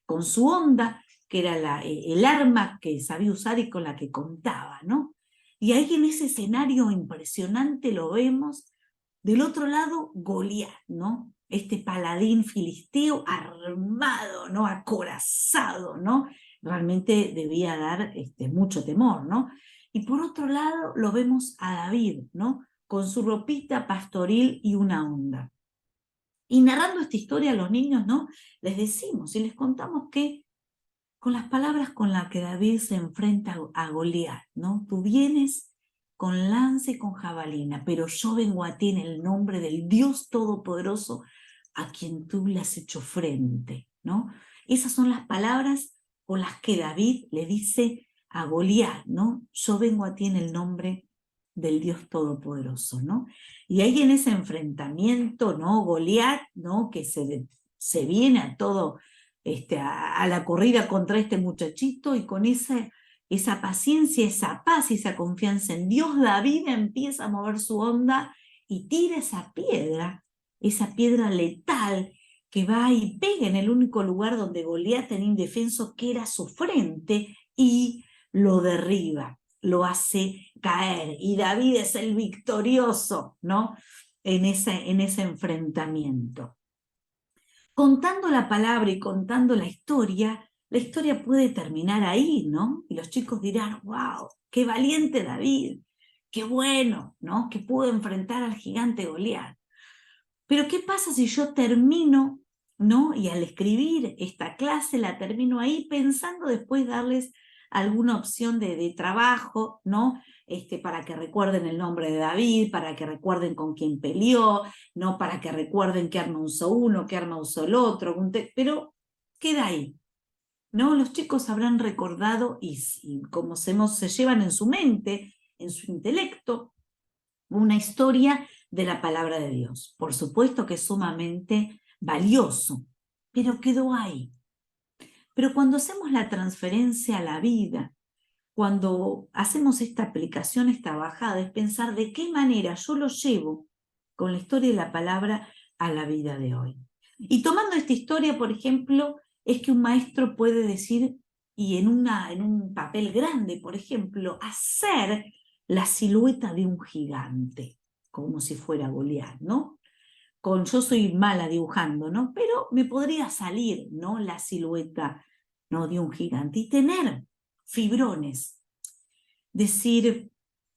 con su honda, que era el arma que sabía usar y con la que contaba, ¿no? Y ahí en ese escenario impresionante lo vemos, del otro lado Goliat, ¿no? Este paladín filisteo armado, ¿no? Acorazado, ¿no? Realmente debía dar mucho temor, ¿no? Y por otro lado lo vemos a David, ¿no? Con su ropita pastoril y una honda. Y narrando esta historia a los niños, ¿no? Les decimos y les contamos que con las palabras con las que David se enfrenta a Goliat, ¿no? Tú vienes con lanza y con jabalina, pero yo vengo a ti en el nombre del Dios Todopoderoso a quien tú le has hecho frente, ¿no? Esas son las palabras con las que David le dice a Goliat, ¿no? Yo vengo a ti en el nombre del Dios Todopoderoso, ¿no? Y ahí en ese enfrentamiento, ¿no? Goliat, ¿no? Que se viene a todo, a la corrida contra este muchachito, y con esa paciencia, esa paz y esa confianza en Dios, David empieza a mover su onda y tira esa piedra letal que va y pega en el único lugar donde Goliat tenía indefenso, que era su frente, y lo derriba, lo hace caer, y David es el victorioso, ¿no? En ese enfrentamiento. Contando la palabra y contando la historia puede terminar ahí, ¿no? Y los chicos dirán, wow, qué valiente David, qué bueno, ¿no? Que pudo enfrentar al gigante Goliat. Pero ¿qué pasa si yo termino, ¿no? Y al escribir esta clase la termino ahí pensando después darles alguna opción de trabajo, ¿no? Para que recuerden el nombre de David, para que recuerden con quién peleó, ¿no? Para que recuerden qué arma usó uno, qué arma usó el otro, pero queda ahí, ¿no? Los chicos habrán recordado y como se llevan en su mente, en su intelecto, una historia de la palabra de Dios. Por supuesto que es sumamente valioso, pero quedó ahí. Pero cuando hacemos la transferencia a la vida, cuando hacemos esta aplicación, esta bajada, es pensar de qué manera yo lo llevo con la historia de la palabra a la vida de hoy. Y tomando esta historia, por ejemplo, es que un maestro puede decir, y en un papel grande, por ejemplo, hacer la silueta de un gigante, como si fuera Goliat, ¿no? Yo soy mala dibujando, ¿no? Pero me podría salir, ¿no? La silueta, ¿no? De un gigante y tener fibrones. Decir,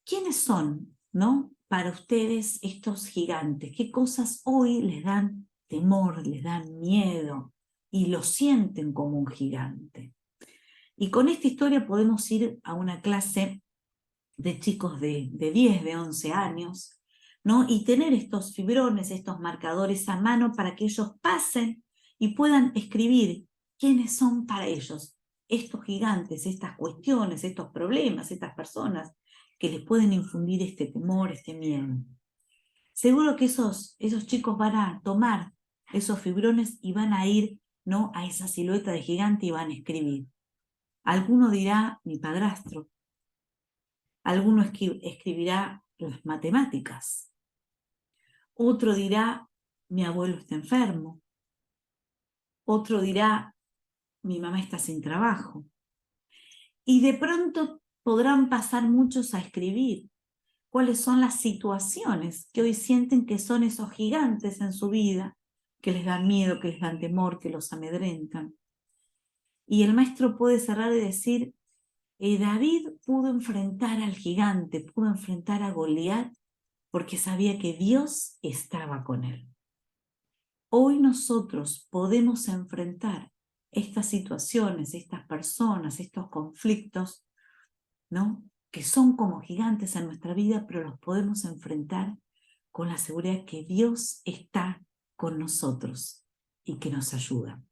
¿quiénes son, ¿no? Para ustedes estos gigantes, ¿qué cosas hoy les dan temor, les dan miedo y lo sienten como un gigante? Y con esta historia podemos ir a una clase de chicos de 10, de 11 años, ¿no? Y tener estos fibrones, estos marcadores a mano para que ellos pasen y puedan escribir quiénes son para ellos estos gigantes, estas cuestiones, estos problemas, estas personas que les pueden infundir este temor, este miedo. Seguro que esos chicos van a tomar esos fibrones y van a ir, ¿no? A esa silueta de gigante y van a escribir. Alguno dirá, mi padrastro. Alguno escribirá las matemáticas. Otro dirá, mi abuelo está enfermo. Otro dirá, mi mamá está sin trabajo. Y de pronto podrán pasar muchos a escribir cuáles son las situaciones que hoy sienten que son esos gigantes en su vida, que les dan miedo, que les dan temor, que los amedrentan. Y el maestro puede cerrar y decir, David pudo enfrentar al gigante, pudo enfrentar a Goliat, porque sabía que Dios estaba con él. Hoy nosotros podemos enfrentar estas situaciones, estas personas, estos conflictos, ¿no? Que son como gigantes en nuestra vida, pero los podemos enfrentar con la seguridad que Dios está con nosotros y que nos ayuda.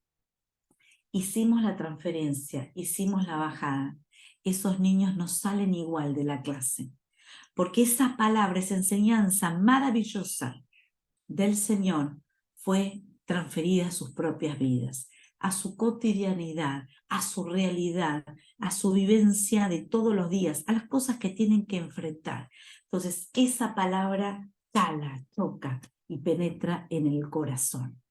Hicimos la transferencia, hicimos la bajada. Esos niños no salen igual de la clase, porque esa palabra, esa enseñanza maravillosa del Señor fue transferida a sus propias vidas, a su cotidianidad, a su realidad, a su vivencia de todos los días, a las cosas que tienen que enfrentar. Entonces, esa palabra cala, toca y penetra en el corazón.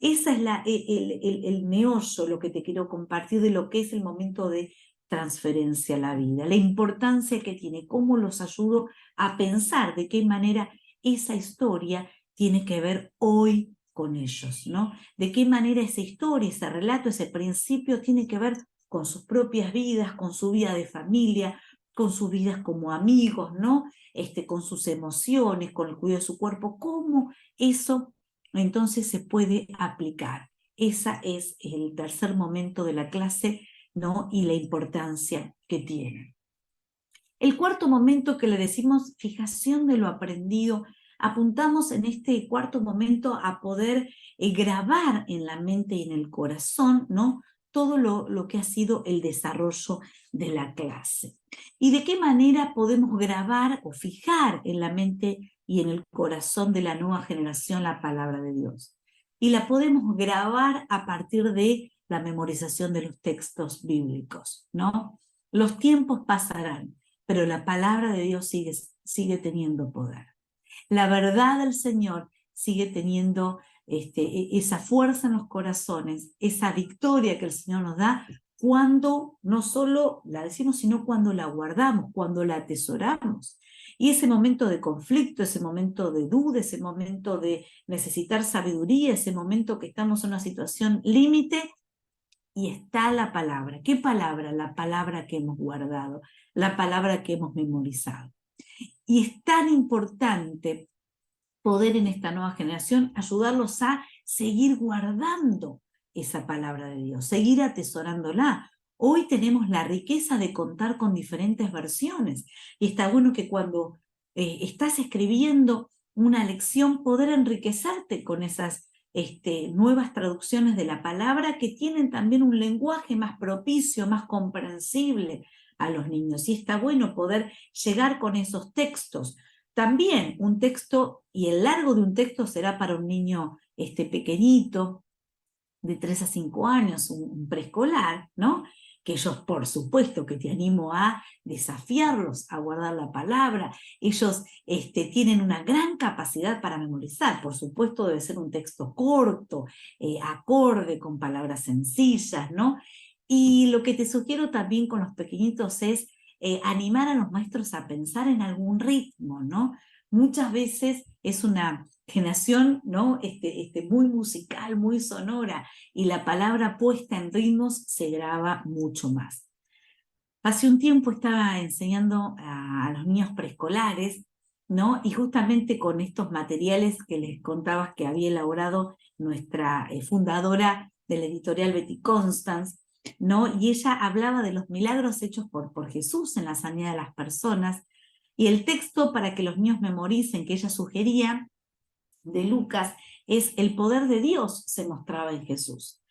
Esa es el meollo, lo que te quiero compartir de lo que es el momento de transferencia a la vida, la importancia que tiene, cómo los ayudo a pensar de qué manera esa historia tiene que ver hoy con ellos, ¿no? De qué manera esa historia, ese relato, ese principio tiene que ver con sus propias vidas, con su vida de familia, con sus vidas como amigos, ¿no? Con sus emociones, con el cuidado de su cuerpo, cómo eso entonces se puede aplicar. Ese es el tercer momento de la clase, ¿no? Y la importancia que tiene. El cuarto momento que le decimos fijación de lo aprendido, apuntamos en este cuarto momento a poder grabar en la mente y en el corazón, ¿no? Todo lo que ha sido el desarrollo de la clase. ¿Y de qué manera podemos grabar o fijar en la mente y en el corazón de la nueva generación la palabra de Dios? Y la podemos grabar a partir de la memorización de los textos bíblicos, ¿no? Los tiempos pasarán, pero la palabra de Dios sigue teniendo poder. La verdad del Señor sigue teniendo esa fuerza en los corazones, esa victoria que el Señor nos da cuando no solo la decimos, sino cuando la guardamos, cuando la atesoramos. Y ese momento de conflicto, ese momento de duda, ese momento de necesitar sabiduría, ese momento que estamos en una situación límite, y está la palabra. ¿Qué palabra? La palabra que hemos guardado, la palabra que hemos memorizado. Y es tan importante poder en esta nueva generación ayudarlos a seguir guardando esa palabra de Dios, seguir atesorándola. Hoy tenemos la riqueza de contar con diferentes versiones y está bueno que cuando estás escribiendo una lección poder enriquecerte con esas nuevas traducciones de la palabra que tienen también un lenguaje más propicio, más comprensible a los niños. Y está bueno poder llegar con esos textos. También un texto, y el largo de un texto será para un niño pequeñito, de 3 a 5 años, un preescolar, ¿no? que ellos, por supuesto, que te animo a desafiarlos a guardar la palabra. Ellos tienen una gran capacidad para memorizar. Por supuesto, debe ser un texto corto, acorde, con palabras sencillas, ¿no? Y lo que te sugiero también con los pequeñitos es animar a los maestros a pensar en algún ritmo, ¿no? Muchas veces es una generación, ¿no? Muy musical, muy sonora, y la palabra puesta en ritmos se graba mucho más. Hace un tiempo estaba enseñando a los niños preescolares, ¿no? Y justamente con estos materiales que les contabas que había elaborado nuestra fundadora de la editorial Betty Constance, ¿no? Y ella hablaba de los milagros hechos por Jesús en la sanidad de las personas, y el texto para que los niños memoricen que ella sugería de Lucas es: el poder de Dios se mostraba en Jesús.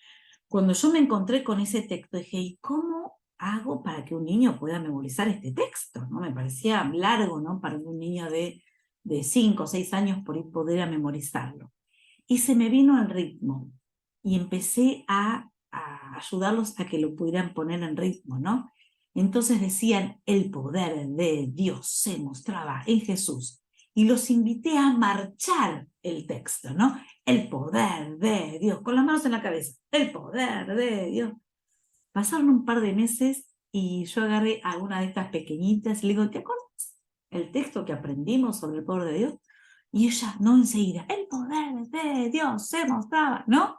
Cuando yo me encontré con ese texto, dije, ¿y cómo hago para que un niño pueda memorizar este texto? ¿No? Me parecía largo, ¿no? Para un niño de 5 o 6 años poder memorizarlo. Y se me vino al ritmo, y empecé a ayudarlos a que lo pudieran poner en ritmo, ¿no? Entonces decían: el poder de Dios se mostraba en Jesús. Y los invité a marchar el texto, ¿no? El poder de Dios, con las manos en la cabeza, el poder de Dios. Pasaron un par de meses y yo agarré a una de estas pequeñitas y le digo, ¿te acuerdas el texto que aprendimos sobre el poder de Dios? Y ella, no, enseguida, el poder de Dios se mostraba, ¿no?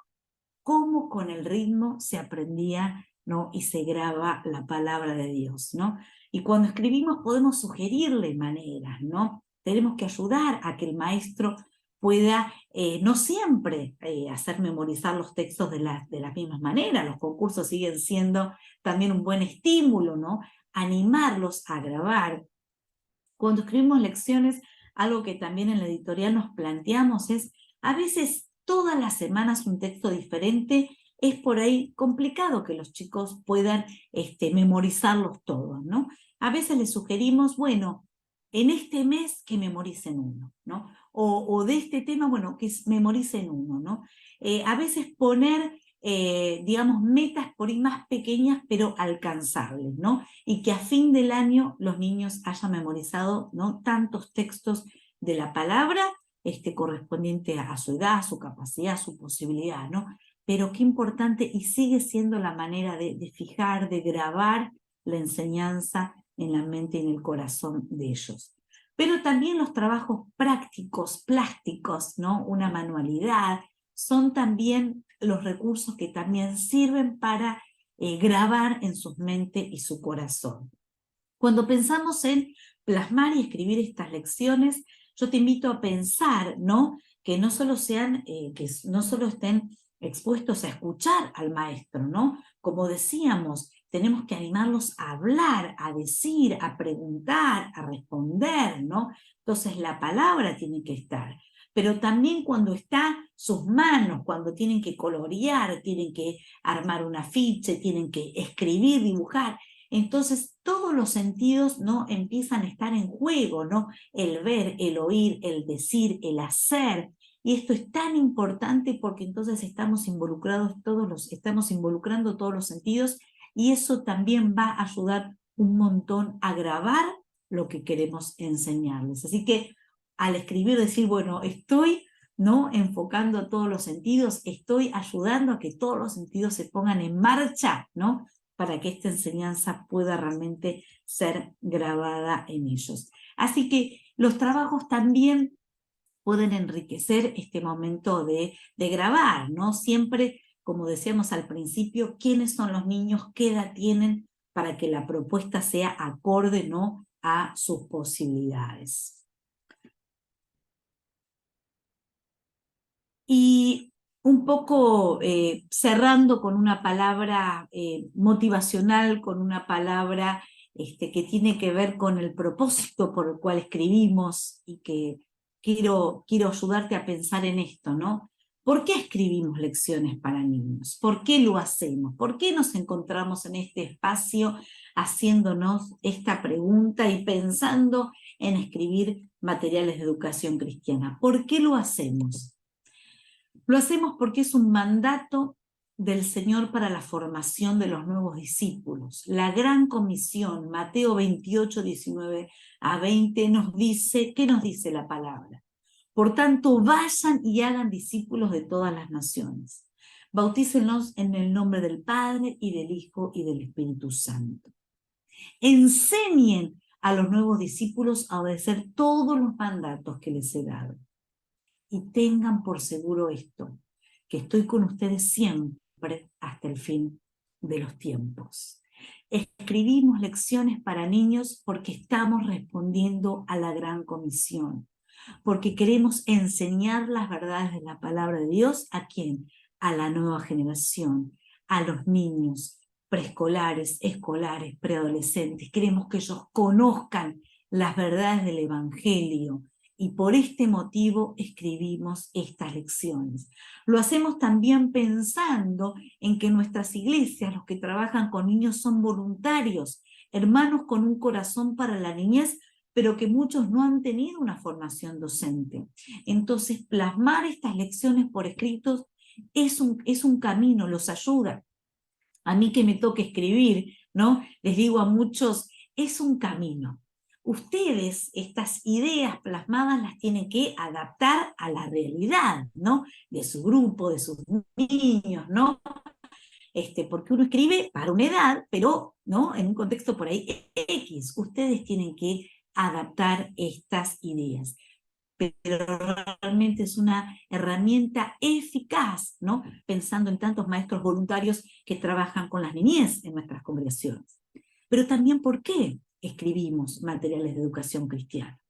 Cómo con el ritmo se aprendía, ¿no? Y se graba la palabra de Dios, ¿no? Y cuando escribimos podemos sugerirle maneras, ¿no? Tenemos que ayudar a que el maestro pueda no siempre hacer memorizar los textos de las mismas maneras. Los concursos siguen siendo también un buen estímulo, ¿no? Animarlos a grabar. Cuando escribimos lecciones, algo que también en la editorial nos planteamos es, a veces todas las semanas un texto diferente, es por ahí complicado que los chicos puedan memorizarlos todos, ¿no? A veces les sugerimos, bueno, en este mes que memoricen uno, ¿no? O de este tema, bueno, que memoricen uno, ¿no? A veces poner, digamos, metas por ahí más pequeñas, pero alcanzables, ¿no? Y que a fin del año los niños hayan memorizado, ¿no? Tantos textos de la palabra correspondiente a su edad, a su capacidad, a su posibilidad, ¿no? Pero qué importante, y sigue siendo la manera de fijar, de grabar la enseñanza en la mente y en el corazón de ellos. Pero también los trabajos prácticos, plásticos, ¿no? Una manualidad, son también los recursos que también sirven para grabar en su mente y su corazón. Cuando pensamos en plasmar y escribir estas lecciones, yo te invito a pensar, ¿no? Que no solo que no solo estén expuestos a escuchar al maestro, ¿no? Como decíamos, tenemos que animarlos a hablar, a decir, a preguntar, a responder, ¿no? Entonces la palabra tiene que estar. Pero también cuando está sus manos, cuando tienen que colorear, tienen que armar un afiche, tienen que escribir, dibujar, entonces todos los sentidos, ¿no? Empiezan a estar en juego, ¿no? El ver, el oír, el decir, el hacer. Y esto es tan importante porque entonces estamos involucrando todos los sentidos, y eso también va a ayudar un montón a grabar lo que queremos enseñarles. Así que al escribir, decir, bueno, estoy, ¿no? Enfocando todos los sentidos, estoy ayudando a que todos los sentidos se pongan en marcha, ¿no? Para que esta enseñanza pueda realmente ser grabada en ellos. Así que los trabajos también pueden enriquecer este momento de grabar, ¿no? Siempre, como decíamos al principio, quiénes son los niños, qué edad tienen, para que la propuesta sea acorde, ¿no? A sus posibilidades. Y un poco cerrando con una palabra motivacional, con una palabra que tiene que ver con el propósito por el cual escribimos, y que quiero ayudarte a pensar en esto, ¿no? ¿Por qué escribimos lecciones para niños? ¿Por qué lo hacemos? ¿Por qué nos encontramos en este espacio haciéndonos esta pregunta y pensando en escribir materiales de educación cristiana? ¿Por qué lo hacemos? Lo hacemos porque es un mandato del Señor para la formación de los nuevos discípulos. La gran comisión, Mateo 28, 19 a 20, nos dice, ¿qué nos dice la palabra? Por tanto, vayan y hagan discípulos de todas las naciones. Bautícenlos en el nombre del Padre y del Hijo y del Espíritu Santo. Enseñen a los nuevos discípulos a obedecer todos los mandatos que les he dado. Y tengan por seguro esto, que estoy con ustedes siempre hasta el fin de los tiempos. Escribimos lecciones para niños porque estamos respondiendo a la gran comisión, porque queremos enseñar las verdades de la palabra de Dios ¿a quién? A la nueva generación, a los niños preescolares, escolares, preadolescentes. Queremos que ellos conozcan las verdades del Evangelio, y por este motivo escribimos estas lecciones. Lo hacemos también pensando en que nuestras iglesias, los que trabajan con niños, son voluntarios, hermanos con un corazón para la niñez, pero que muchos no han tenido una formación docente. Entonces, plasmar estas lecciones por escritos es un camino, los ayuda. A mí que me toque escribir, ¿no? Les digo a muchos, es un camino. Ustedes estas ideas plasmadas las tienen que adaptar a la realidad, ¿no? De su grupo, de sus niños, ¿no? Porque uno escribe para una edad, pero ¿no? En un contexto por ahí X. Ustedes tienen que adaptar estas ideas. Pero realmente es una herramienta eficaz, ¿no? Pensando en tantos maestros voluntarios que trabajan con las niñez en nuestras congregaciones. Pero también, ¿por qué escribimos materiales de educación cristiana?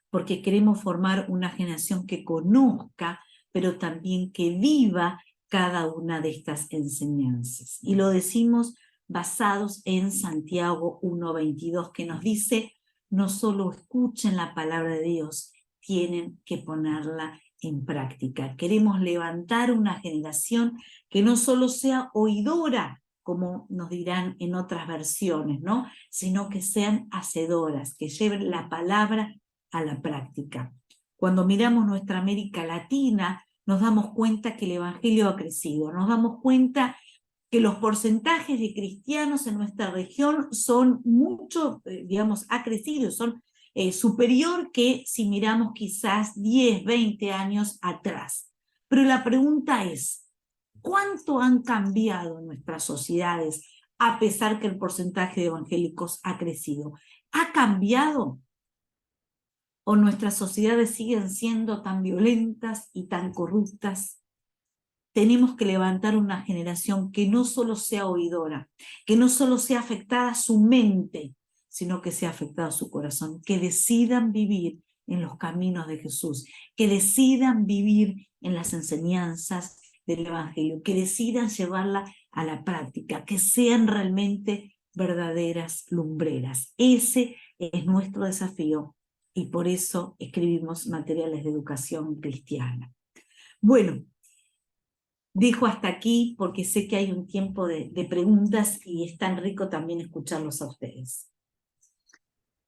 Porque queremos formar una generación que conozca, pero también que viva cada una de estas enseñanzas. Y lo decimos basados en Santiago 1:22, que nos dice, no solo escuchen la palabra de Dios, tienen que ponerla en práctica. Queremos levantar una generación que no solo sea oidora, como nos dirán en otras versiones, ¿no? Sino que sean hacedoras, que lleven la palabra a la práctica. Cuando miramos nuestra América Latina, nos damos cuenta que el Evangelio ha crecido, nos damos cuenta que los porcentajes de cristianos en nuestra región son mucho, digamos, ha crecido, son superior que si miramos quizás 10, 20 años atrás. Pero la pregunta es, ¿cuánto han cambiado nuestras sociedades a pesar que el porcentaje de evangélicos ha crecido? ¿Ha cambiado? ¿O nuestras sociedades siguen siendo tan violentas y tan corruptas? Tenemos que levantar una generación que no solo sea oidora, que no solo sea afectada su mente, sino que sea afectada su corazón, que decidan vivir en los caminos de Jesús, que decidan vivir en las enseñanzas del Evangelio, que decidan llevarla a la práctica, que sean realmente verdaderas lumbreras. Ese es nuestro desafío y por eso escribimos materiales de educación cristiana. Bueno, dejo hasta aquí porque sé que hay un tiempo de preguntas y es tan rico también escucharlos a ustedes.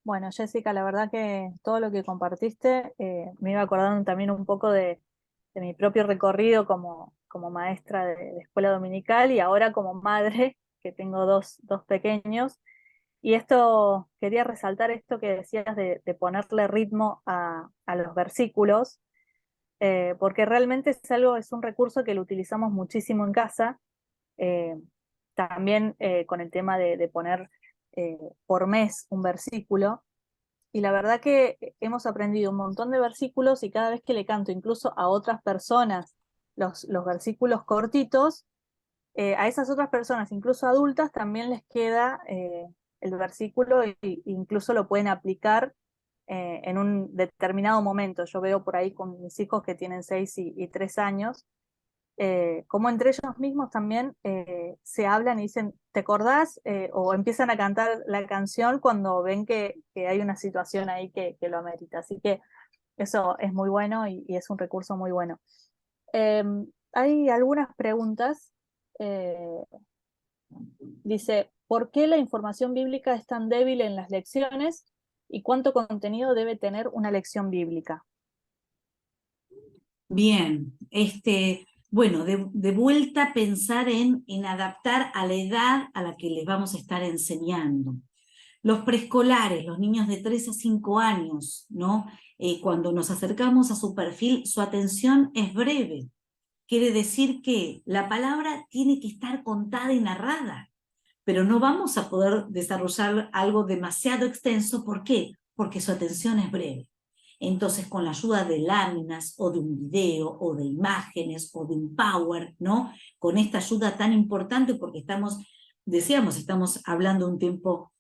Bueno, Jessica, la verdad que todo lo que compartiste me iba acordando también un poco de mi propio recorrido como maestra de escuela dominical y ahora como madre, que tengo dos pequeños. Y esto, quería resaltar esto que decías de ponerle ritmo a los versículos, porque realmente es un recurso que lo utilizamos muchísimo en casa, eh, también con el tema de poner por mes un versículo. Y la verdad que hemos aprendido un montón de versículos y cada vez que le canto incluso a otras personas los versículos cortitos, a esas otras personas, incluso adultas, también les queda el versículo e incluso lo pueden aplicar en un determinado momento. Yo veo por ahí con mis hijos que tienen 6 y 3 años, como entre ellos mismos también se hablan y dicen, ¿te acordás? O empiezan a cantar la canción cuando ven que hay una situación ahí que lo amerita. Así que eso es muy bueno y es un recurso muy bueno. Eh, Hay algunas preguntas. Eh, Dice, ¿por qué la información bíblica es tan débil en las lecciones y cuánto contenido debe tener una lección bíblica? Bien, bueno, de vuelta pensar en adaptar a la edad a la que les vamos a estar enseñando. Los preescolares, los niños de 3 a 5 años, ¿no? Cuando nos acercamos a su perfil, su atención es breve. Quiere decir que la palabra tiene que estar contada y narrada, pero no vamos a poder desarrollar algo demasiado extenso. ¿Por qué? Porque su atención es breve. Entonces, con la ayuda de láminas o de un video o de imágenes o de un power, ¿no? Con esta ayuda tan importante, porque estamos hablando de un tiempo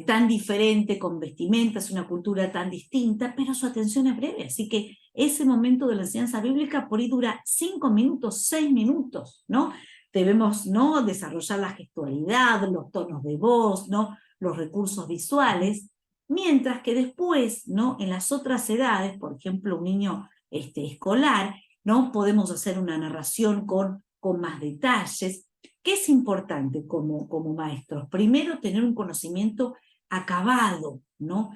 tan diferente, con vestimentas, una cultura tan distinta, pero su atención es breve. Así que ese momento de la enseñanza bíblica por ahí dura 5 minutos, 6 minutos, ¿no? Debemos, ¿no?, desarrollar la gestualidad, los tonos de voz, ¿no?, los recursos visuales, mientras que después, ¿no?, en las otras edades, por ejemplo, un niño escolar, ¿no?, podemos hacer una narración con más detalles. ¿Qué es importante como maestros? Primero, tener un conocimiento acabado, ¿no?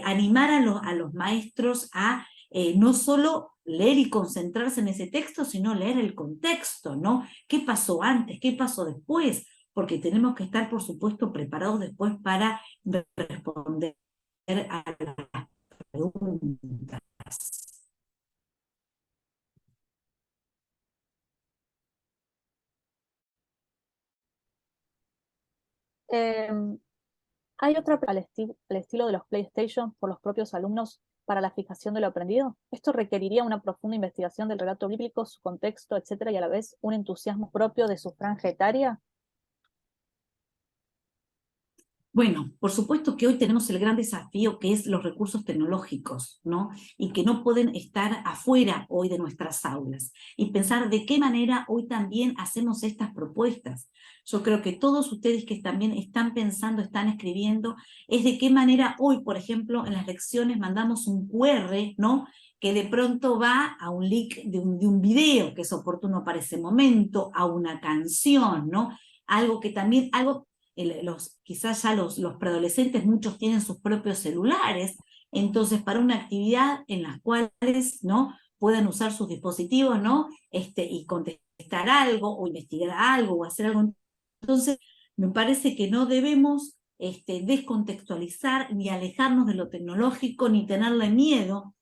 Animar a los maestros a no solo leer y concentrarse en ese texto, sino leer el contexto, ¿no? ¿Qué pasó antes? ¿Qué pasó después? Porque tenemos que estar, por supuesto, preparados después para responder a las preguntas. ¿Hay otra al estilo de los PlayStation por los propios alumnos para la fijación de lo aprendido? Esto requeriría una profunda investigación del relato bíblico, su contexto, etcétera, y a la vez un entusiasmo propio de su franja etaria. Bueno, por supuesto que hoy tenemos el gran desafío que es los recursos tecnológicos, ¿no? Y que no pueden estar afuera hoy de nuestras aulas. Y pensar de qué manera hoy también hacemos estas propuestas. Yo creo que todos ustedes que también están pensando, están escribiendo, es de qué manera hoy, por ejemplo, en las lecciones mandamos un QR, ¿no?, que de pronto va a un link de un video que es oportuno para ese momento, a una canción, ¿no? Algo que también, quizás ya los preadolescentes, muchos tienen sus propios celulares, entonces para una actividad en las cuales, ¿no?, puedan usar sus dispositivos, ¿no?, y contestar algo, o investigar algo, o hacer algo. Entonces, me parece que no debemos descontextualizar, ni alejarnos de lo tecnológico, ni tenerle miedo.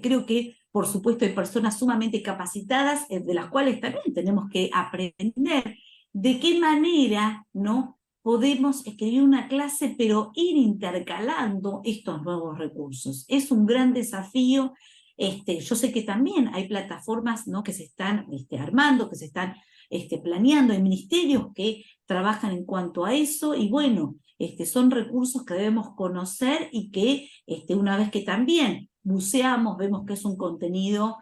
Creo que, por supuesto, hay personas sumamente capacitadas, de las cuales también tenemos que aprender de qué manera, ¿no?, podemos escribir una clase, pero ir intercalando estos nuevos recursos. Es un gran desafío. Yo sé que también hay plataformas, ¿no?, que se están armando, que se están planeando, hay ministerios que trabajan en cuanto a eso, y bueno, son recursos que debemos conocer y que una vez que también buceamos, vemos que es un contenido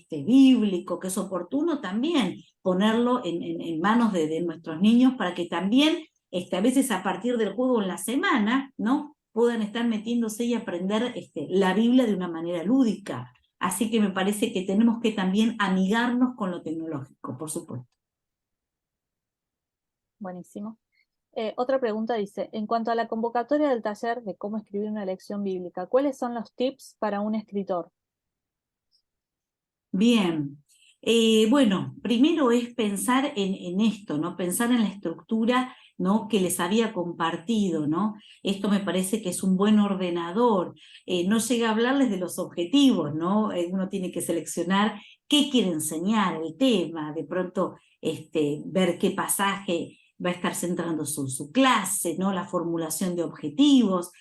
bíblico, que es oportuno, también ponerlo en manos de nuestros niños para que también a veces a partir del juego en la semana, ¿no?, puedan estar metiéndose y aprender la Biblia de una manera lúdica. Así que me parece que tenemos que también amigarnos con lo tecnológico, por supuesto. Buenísimo. Otra pregunta dice, en cuanto a la convocatoria del taller de cómo escribir una lección bíblica, ¿cuáles son los tips para un escritor? Bien. Bueno, primero es pensar en esto, ¿no? Pensar en la estructura, ¿no?, que les había compartido, ¿no? Esto me parece que es un buen ordenador. No llega a hablarles de los objetivos, ¿no? Uno tiene que seleccionar qué quiere enseñar, el tema, de pronto ver qué pasaje va a estar centrando su clase, ¿no?, la formulación de objetivos.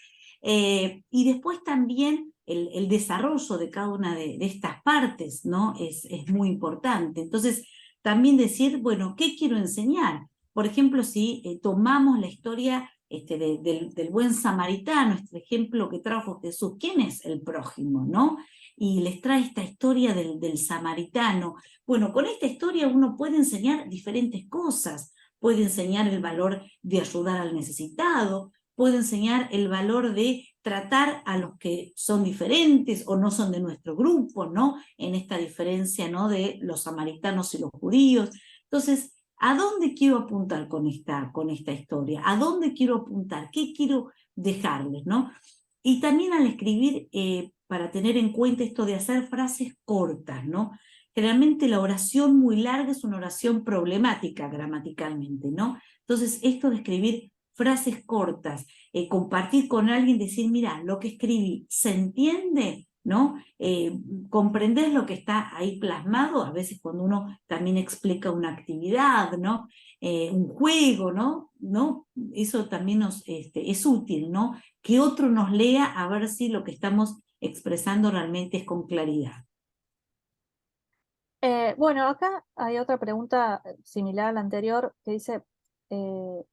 Y después también el desarrollo de cada una de estas partes, ¿no?, es muy importante. Entonces, también decir, bueno, ¿qué quiero enseñar? Por ejemplo, si tomamos la historia del buen samaritano, este ejemplo que trajo Jesús, ¿quién es el prójimo, no? Y les trae esta historia del samaritano. Bueno, con esta historia uno puede enseñar diferentes cosas. Puede enseñar el valor de ayudar al necesitado, puede enseñar el valor de tratar a los que son diferentes o no son de nuestro grupo, ¿no?, en esta diferencia, ¿no?, de los samaritanos y los judíos. Entonces, ¿a dónde quiero apuntar con esta historia? ¿A dónde quiero apuntar? ¿Qué quiero dejarles, no? Y también al escribir, para tener en cuenta esto de hacer frases cortas, ¿no? generalmente la oración muy larga es una oración problemática gramaticalmente, ¿no? Entonces, esto de escribir frases cortas, compartir con alguien, decir, mira, lo que escribí, ¿se entiende? ¿No? ¿Comprendés lo que está ahí plasmado? A veces cuando uno también explica una actividad, ¿no? Un juego, ¿no? ¿No? Eso también es útil, ¿no? Que otro nos lea a ver si lo que estamos expresando realmente es con claridad. Bueno, acá hay otra pregunta similar a la anterior que dice,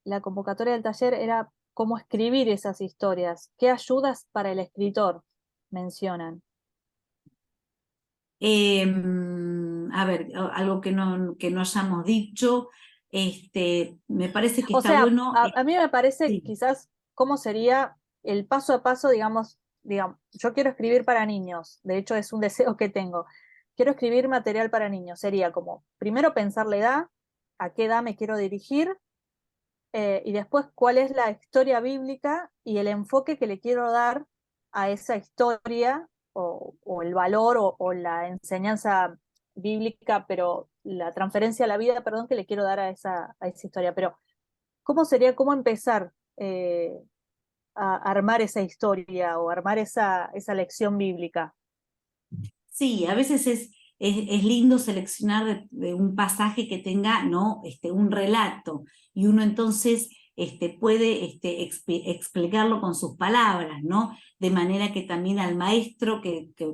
la convocatoria del taller era cómo escribir esas historias. ¿Qué ayudas para el escritor mencionan? A ver, algo que no hayamos dicho, me parece que O está sea, bueno. a mí me parece Sí. quizás cómo sería el paso a paso, digamos, yo quiero escribir para niños, de hecho es un deseo que tengo. Quiero escribir material para niños. Sería como, primero pensar la edad, a qué edad me quiero dirigir, y después cuál es la historia bíblica y el enfoque que le quiero dar a esa historia o el valor o la enseñanza bíblica, pero la transferencia a la vida, perdón, que le quiero dar a esa historia. Pero, ¿cómo sería, cómo empezar a armar esa historia o armar esa lección bíblica? Sí, a veces es lindo seleccionar de un pasaje que tenga, ¿no? Un relato, y uno entonces puede explicarlo con sus palabras, ¿no? De manera que también al maestro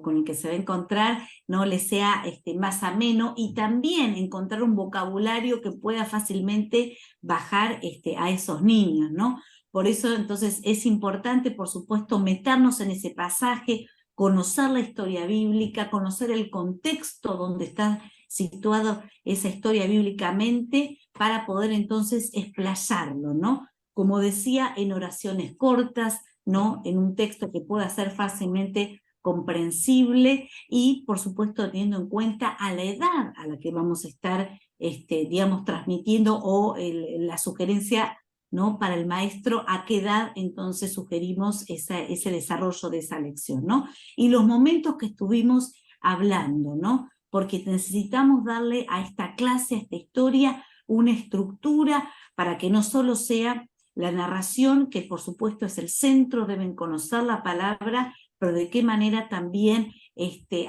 con el que se va a encontrar, ¿no? Le sea más ameno, y también encontrar un vocabulario que pueda fácilmente bajar a esos niños, ¿no? Por eso entonces es importante, por supuesto, meternos en ese pasaje, conocer la historia bíblica, conocer el contexto donde está situado esa historia bíblicamente, para poder entonces explayarlo, ¿no? Como decía, en oraciones cortas, ¿no? En un texto que pueda ser fácilmente comprensible, y por supuesto teniendo en cuenta a la edad a la que vamos a estar, digamos, transmitiendo, o la sugerencia, ¿no? Para el maestro, a qué edad entonces sugerimos ese desarrollo de esa lección, ¿no? Y los momentos que estuvimos hablando, ¿no? Porque necesitamos darle a esta clase, a esta historia, una estructura para que no solo sea la narración, que por supuesto es el centro, deben conocer la palabra, pero de qué manera también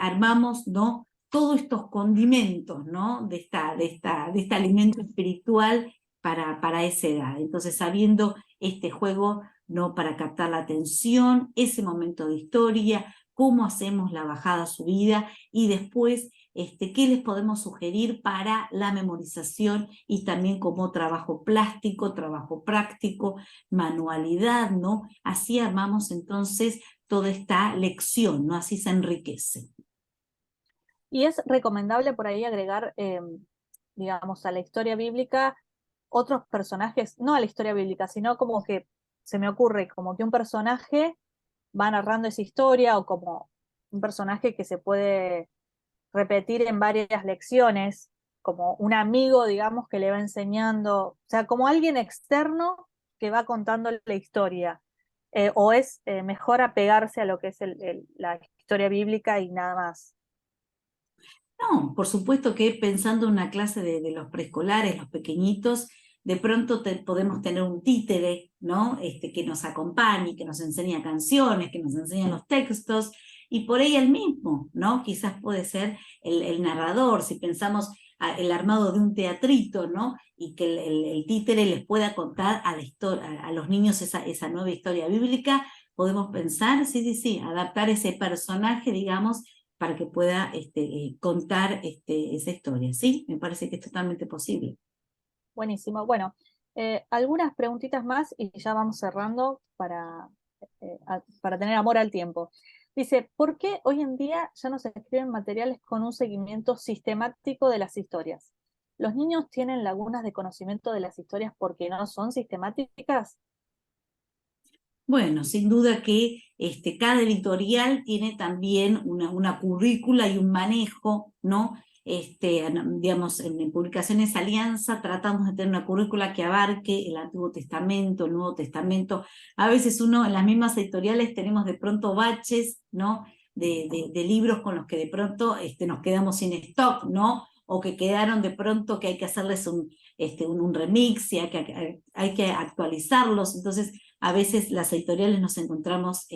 armamos, ¿no? Todos estos condimentos, ¿no? De este alimento espiritual para esa edad. Entonces, sabiendo este juego, ¿no? Para captar la atención, ese momento de historia, cómo hacemos la bajada subida, y después qué les podemos sugerir para la memorización, y también como trabajo plástico, trabajo práctico, manualidad, ¿no? Así armamos entonces toda esta lección, ¿no? Así se enriquece. Y es recomendable por ahí agregar, digamos, a la historia bíblica otros personajes, no a la historia bíblica, sino como que se me ocurre como que un personaje va narrando esa historia, o como un personaje que se puede repetir en varias lecciones, como un amigo, digamos, que le va enseñando, o sea, como alguien externo que va contando la historia. O es mejor apegarse a lo que es la historia bíblica y nada más. No, por supuesto que pensando en una clase de los preescolares, los pequeñitos, de pronto podemos tener un títere, ¿no? Que nos acompañe, que nos enseña canciones, que nos enseña los textos, y por ahí el mismo, ¿no? Quizás puede ser el narrador, si pensamos el armado de un teatrito, ¿no? Y que el títere les pueda contar a los niños esa nueva historia bíblica. Podemos pensar, sí, sí, sí, adaptar ese personaje, digamos, para que pueda contar esa historia, ¿sí? Me parece que es totalmente posible. Buenísimo. Bueno, algunas preguntitas más y ya vamos cerrando para tener amor al tiempo. Dice, ¿por qué hoy en día ya no se escriben materiales con un seguimiento sistemático de las historias? ¿Los niños tienen lagunas de conocimiento de las historias porque no son sistemáticas? Bueno, sin duda que cada editorial tiene también una currícula y un manejo, ¿no? Digamos, en Publicaciones Alianza tratamos de tener una currícula que abarque el Antiguo Testamento, el Nuevo Testamento. A veces en las mismas editoriales tenemos de pronto baches, ¿no? de libros con los que de pronto nos quedamos sin stock, ¿no? O que quedaron de pronto que hay que hacerles un remix y hay que actualizarlos. Entonces, a veces las editoriales nos encontramos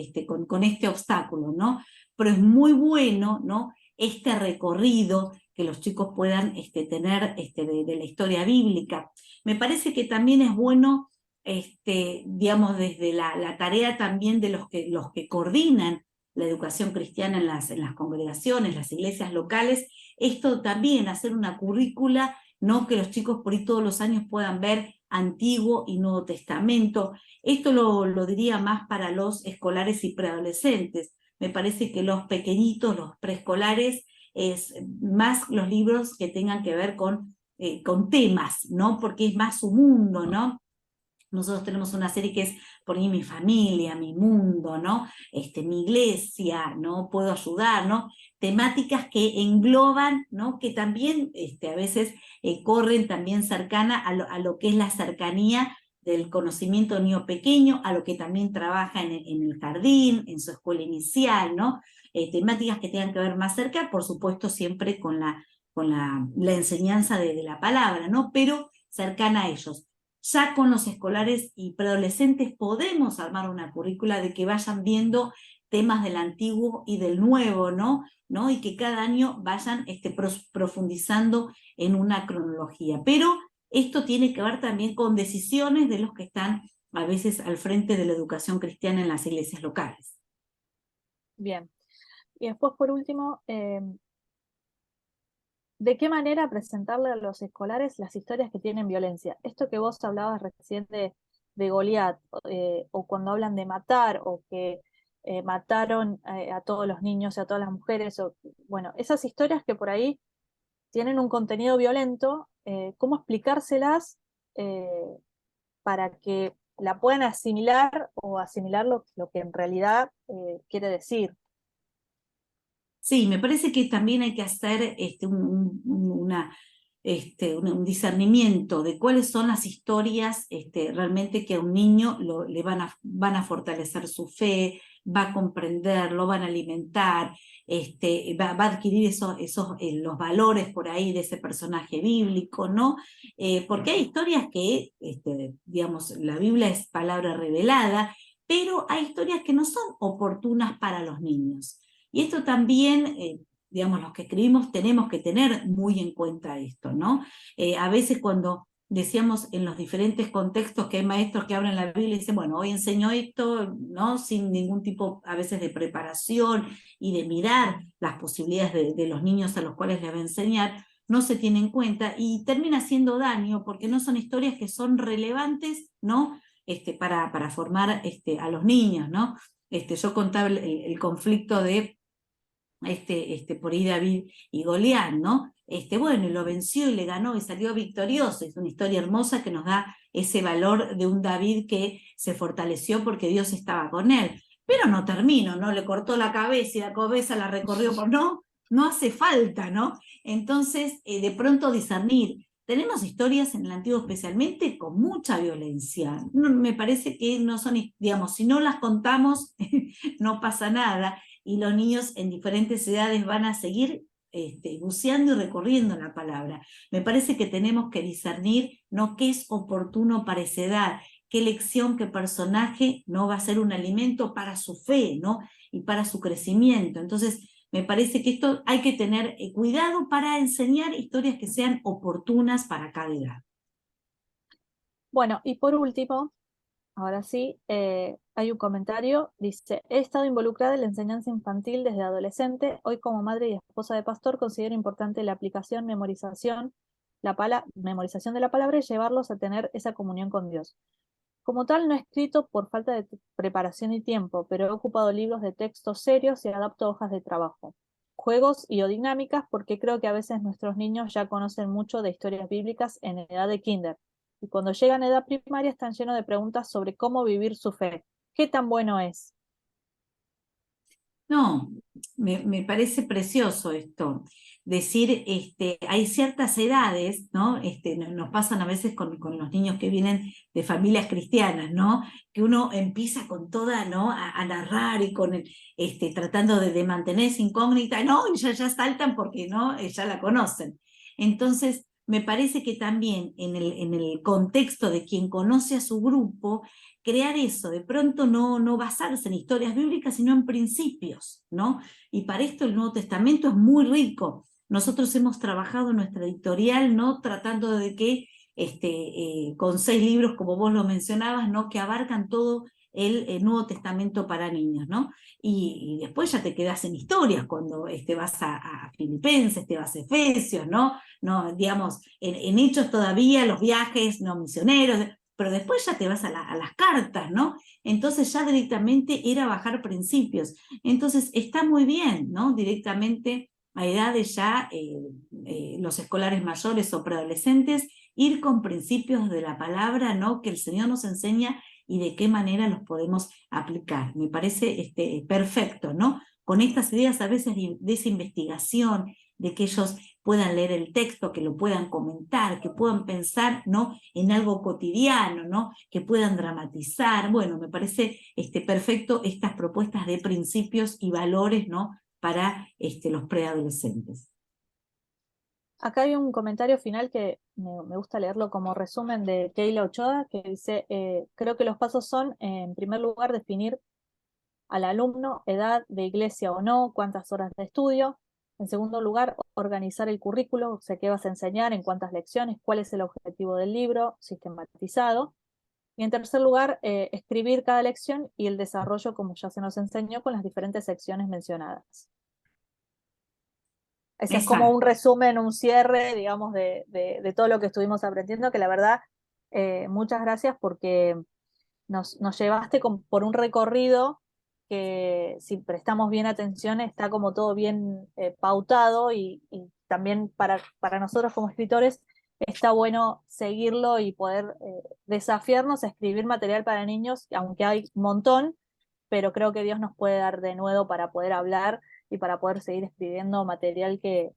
con este obstáculo, ¿no? Pero es muy bueno, ¿no? Este recorrido que los chicos puedan tener de la historia bíblica. Me parece que también es bueno, digamos, desde la tarea también de los que coordinan la educación cristiana en las congregaciones, las iglesias locales, esto también, hacer una currícula, ¿no? Que los chicos por ahí todos los años puedan ver Antiguo y Nuevo Testamento. Esto lo diría más para los escolares y preadolescentes. Me parece que los pequeñitos, los preescolares, es más los libros que tengan que ver con temas, ¿no? Porque es más su mundo, ¿no? Nosotros tenemos una serie que es por ahí mi familia, mi mundo, ¿no? Mi iglesia, ¿no? Puedo ayudar, ¿no? Temáticas que engloban, ¿no? Que también a veces corren también cercana a lo que es la cercanía del conocimiento del niño pequeño, a lo que también trabaja en el jardín, en su escuela inicial, ¿no? Temáticas que tengan que ver más cerca, por supuesto siempre con la enseñanza de la palabra, ¿no? Pero cercana a ellos. Ya con los escolares y preadolescentes podemos armar una currícula de que vayan viendo temas del antiguo y del nuevo, ¿no? Y que cada año vayan profundizando en una cronología. Pero esto tiene que ver también con decisiones de los que están a veces al frente de la educación cristiana en las iglesias locales. Bien. Y después, por último, ¿de qué manera presentarle a los escolares las historias que tienen violencia? Esto que vos hablabas recién de Goliat, o cuando hablan de matar, o que mataron a todos los niños y a todas las mujeres, bueno, esas historias que por ahí tienen un contenido violento, ¿cómo explicárselas eh, para que la puedan asimilar o asimilar lo que en realidad quiere decir? Sí, me parece que también hay que hacer un discernimiento de cuáles son las historias realmente que a un niño le van a fortalecer su fe, va a comprender, lo van a alimentar, va a adquirir los valores por ahí de ese personaje bíblico, ¿no? Porque hay historias que, digamos, la Biblia es palabra revelada, pero hay historias que no son oportunas para los niños. Y esto también, digamos, los que escribimos tenemos que tener muy en cuenta esto, ¿no? A veces cuando decíamos en los diferentes contextos que hay maestros que abren la Biblia y dicen, bueno, hoy enseño esto, ¿no? Sin ningún tipo a veces de preparación y de mirar las posibilidades de los niños a los cuales les va a enseñar, no se tiene en cuenta y termina haciendo daño porque no son historias que son relevantes, ¿no? Para formar a los niños, ¿no? Yo contaba el conflicto de por ahí David y Goliat, ¿no? Bueno, y lo venció y le ganó y salió victorioso. Es una historia hermosa que nos da ese valor de un David que se fortaleció porque Dios estaba con él. Pero no termino, ¿no? Le cortó la cabeza y la cabeza la recorrió por... No hace falta, ¿no? Entonces, de pronto discernir. Tenemos historias en el Antiguo especialmente con mucha violencia. Me parece que no son, digamos, si no las contamos, no pasa nada y los niños en diferentes edades van a seguir buceando y recorriendo la palabra. Me parece que tenemos que discernir, ¿no?, qué es oportuno para esa edad, qué lección, qué personaje no va a ser un alimento para su fe, ¿no?, y para su crecimiento. Entonces, me parece que esto hay que tener cuidado para enseñar historias que sean oportunas para cada edad. Bueno, y por último, ahora sí, hay un comentario, dice, he estado involucrada en la enseñanza infantil desde adolescente, hoy como madre y esposa de pastor considero importante la aplicación, memorización de la palabra y llevarlos a tener esa comunión con Dios. Como tal, no he escrito por falta de preparación y tiempo, pero he ocupado libros de textos serios y adapto hojas de trabajo, juegos y o dinámicas porque creo que a veces nuestros niños ya conocen mucho de historias bíblicas en edad de kinder y cuando llegan a edad primaria están llenos de preguntas sobre cómo vivir su fe. ¿Qué tan bueno es? No, me parece precioso esto. Decir, hay ciertas edades, ¿no? Nos pasan a veces con los niños que vienen de familias cristianas, ¿no? Que uno empieza con toda, ¿no? A narrar y con tratando de mantener esa incógnita, ¿no? Y ya saltan porque, ¿no? Ya la conocen. Entonces, me parece que también en el contexto de quien conoce a su grupo, crear eso, de pronto no basarse en historias bíblicas, sino en principios, ¿no? Y para esto el Nuevo Testamento es muy rico. Nosotros hemos trabajado en nuestra editorial, ¿no? Tratando de que con 6 libros, como vos lo mencionabas, ¿no? Que abarcan todo el Nuevo Testamento para niños, ¿no? Y después ya te quedas en historias, cuando vas a Filipenses, te vas a Efesios, ¿no? No, digamos, en Hechos todavía los viajes no misioneros, pero después ya te vas a las cartas, ¿no? Entonces ya directamente era bajar principios. Entonces está muy bien, ¿no? Directamente a edades ya, los escolares mayores o preadolescentes, ir con principios de la palabra, ¿no? Que el Señor nos enseña y de qué manera los podemos aplicar. Me parece perfecto, ¿no? Con estas ideas a veces de esa investigación, de que ellos puedan leer el texto, que lo puedan comentar, que puedan pensar, ¿no? En algo cotidiano, ¿no? Que puedan dramatizar. Bueno, me parece perfecto estas propuestas de principios y valores, ¿no? Para los preadolescentes. Acá hay un comentario final que me gusta leerlo como resumen de Keila Ochoa, que dice, creo que los pasos son, en primer lugar, definir al alumno, edad, de iglesia o no, cuántas horas de estudio. En segundo lugar, organizar el currículo, o sea, qué vas a enseñar, en cuántas lecciones, cuál es el objetivo del libro, sistematizado. Y en tercer lugar, escribir cada lección y el desarrollo, como ya se nos enseñó, con las diferentes secciones mencionadas. Ese es como un Exacto. resumen, un cierre, digamos, de todo lo que estuvimos aprendiendo, que la verdad, muchas gracias porque nos llevaste por un recorrido que, si prestamos bien atención, está como todo bien pautado y también para nosotros como escritores está bueno seguirlo y poder desafiarnos a escribir material para niños, aunque hay un montón, pero creo que Dios nos puede dar de nuevo para poder hablar y para poder seguir escribiendo material que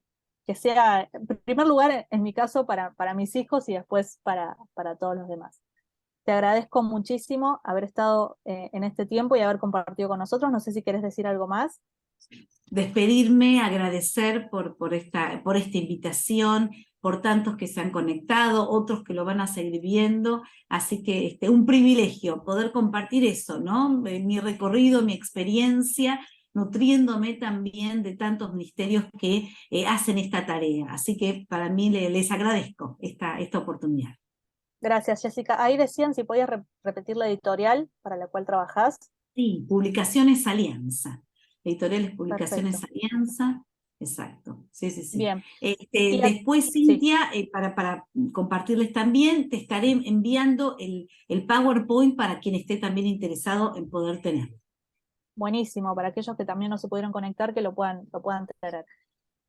sea, en primer lugar, en mi caso, para mis hijos y después para todos los demás. Te agradezco muchísimo haber estado en este tiempo y haber compartido con nosotros. No sé si querés decir algo más. Despedirme, agradecer por esta invitación, por tantos que se han conectado, otros que lo van a seguir viendo, así que un privilegio poder compartir eso, ¿no? Mi recorrido, mi experiencia, nutriéndome también de tantos ministerios que hacen esta tarea, así que para mí les agradezco esta oportunidad. Gracias, Jessica. Ahí decían si podías repetir la editorial para la cual trabajás. Sí, Publicaciones Alianza. Editoriales Publicaciones Perfecto. Alianza. Exacto. Sí, sí, sí. Bien. Y Después, sí, Cintia, para compartirles también, te estaré enviando el PowerPoint para quien esté también interesado en poder tenerlo. buenísimo. Para aquellos que también no se pudieron conectar, que lo puedan tener.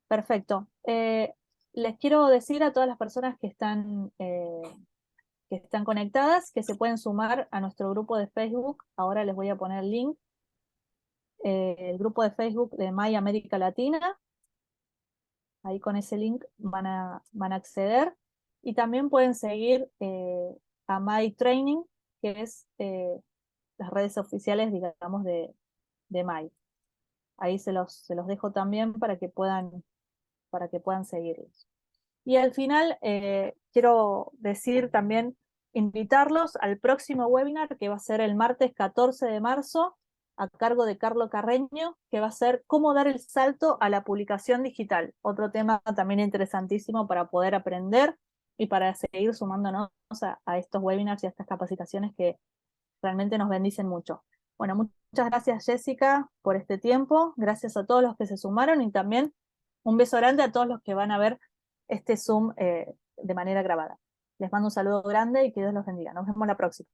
Perfecto. Les quiero decir a todas las personas que están conectadas que se pueden sumar a nuestro grupo de Facebook. Ahora les voy a poner el link. El grupo de Facebook de My América Latina. Ahí con ese link van a acceder. Y también pueden seguir a My Training, que es las redes oficiales, digamos, de My. Ahí se los dejo también para que puedan seguirlos. Y al final, quiero decir también, invitarlos al próximo webinar, que va a ser el martes 14 de marzo, a cargo de Carlo Carreño, que va a ser cómo dar el salto a la publicación digital. Otro tema también interesantísimo para poder aprender y para seguir sumándonos a estos webinars y a estas capacitaciones que realmente nos bendicen mucho. Bueno, muchas gracias, Jessica, por este tiempo. Gracias a todos los que se sumaron y también un beso grande a todos los que van a ver este Zoom de manera grabada. Les mando un saludo grande y que Dios los bendiga. Nos vemos la próxima.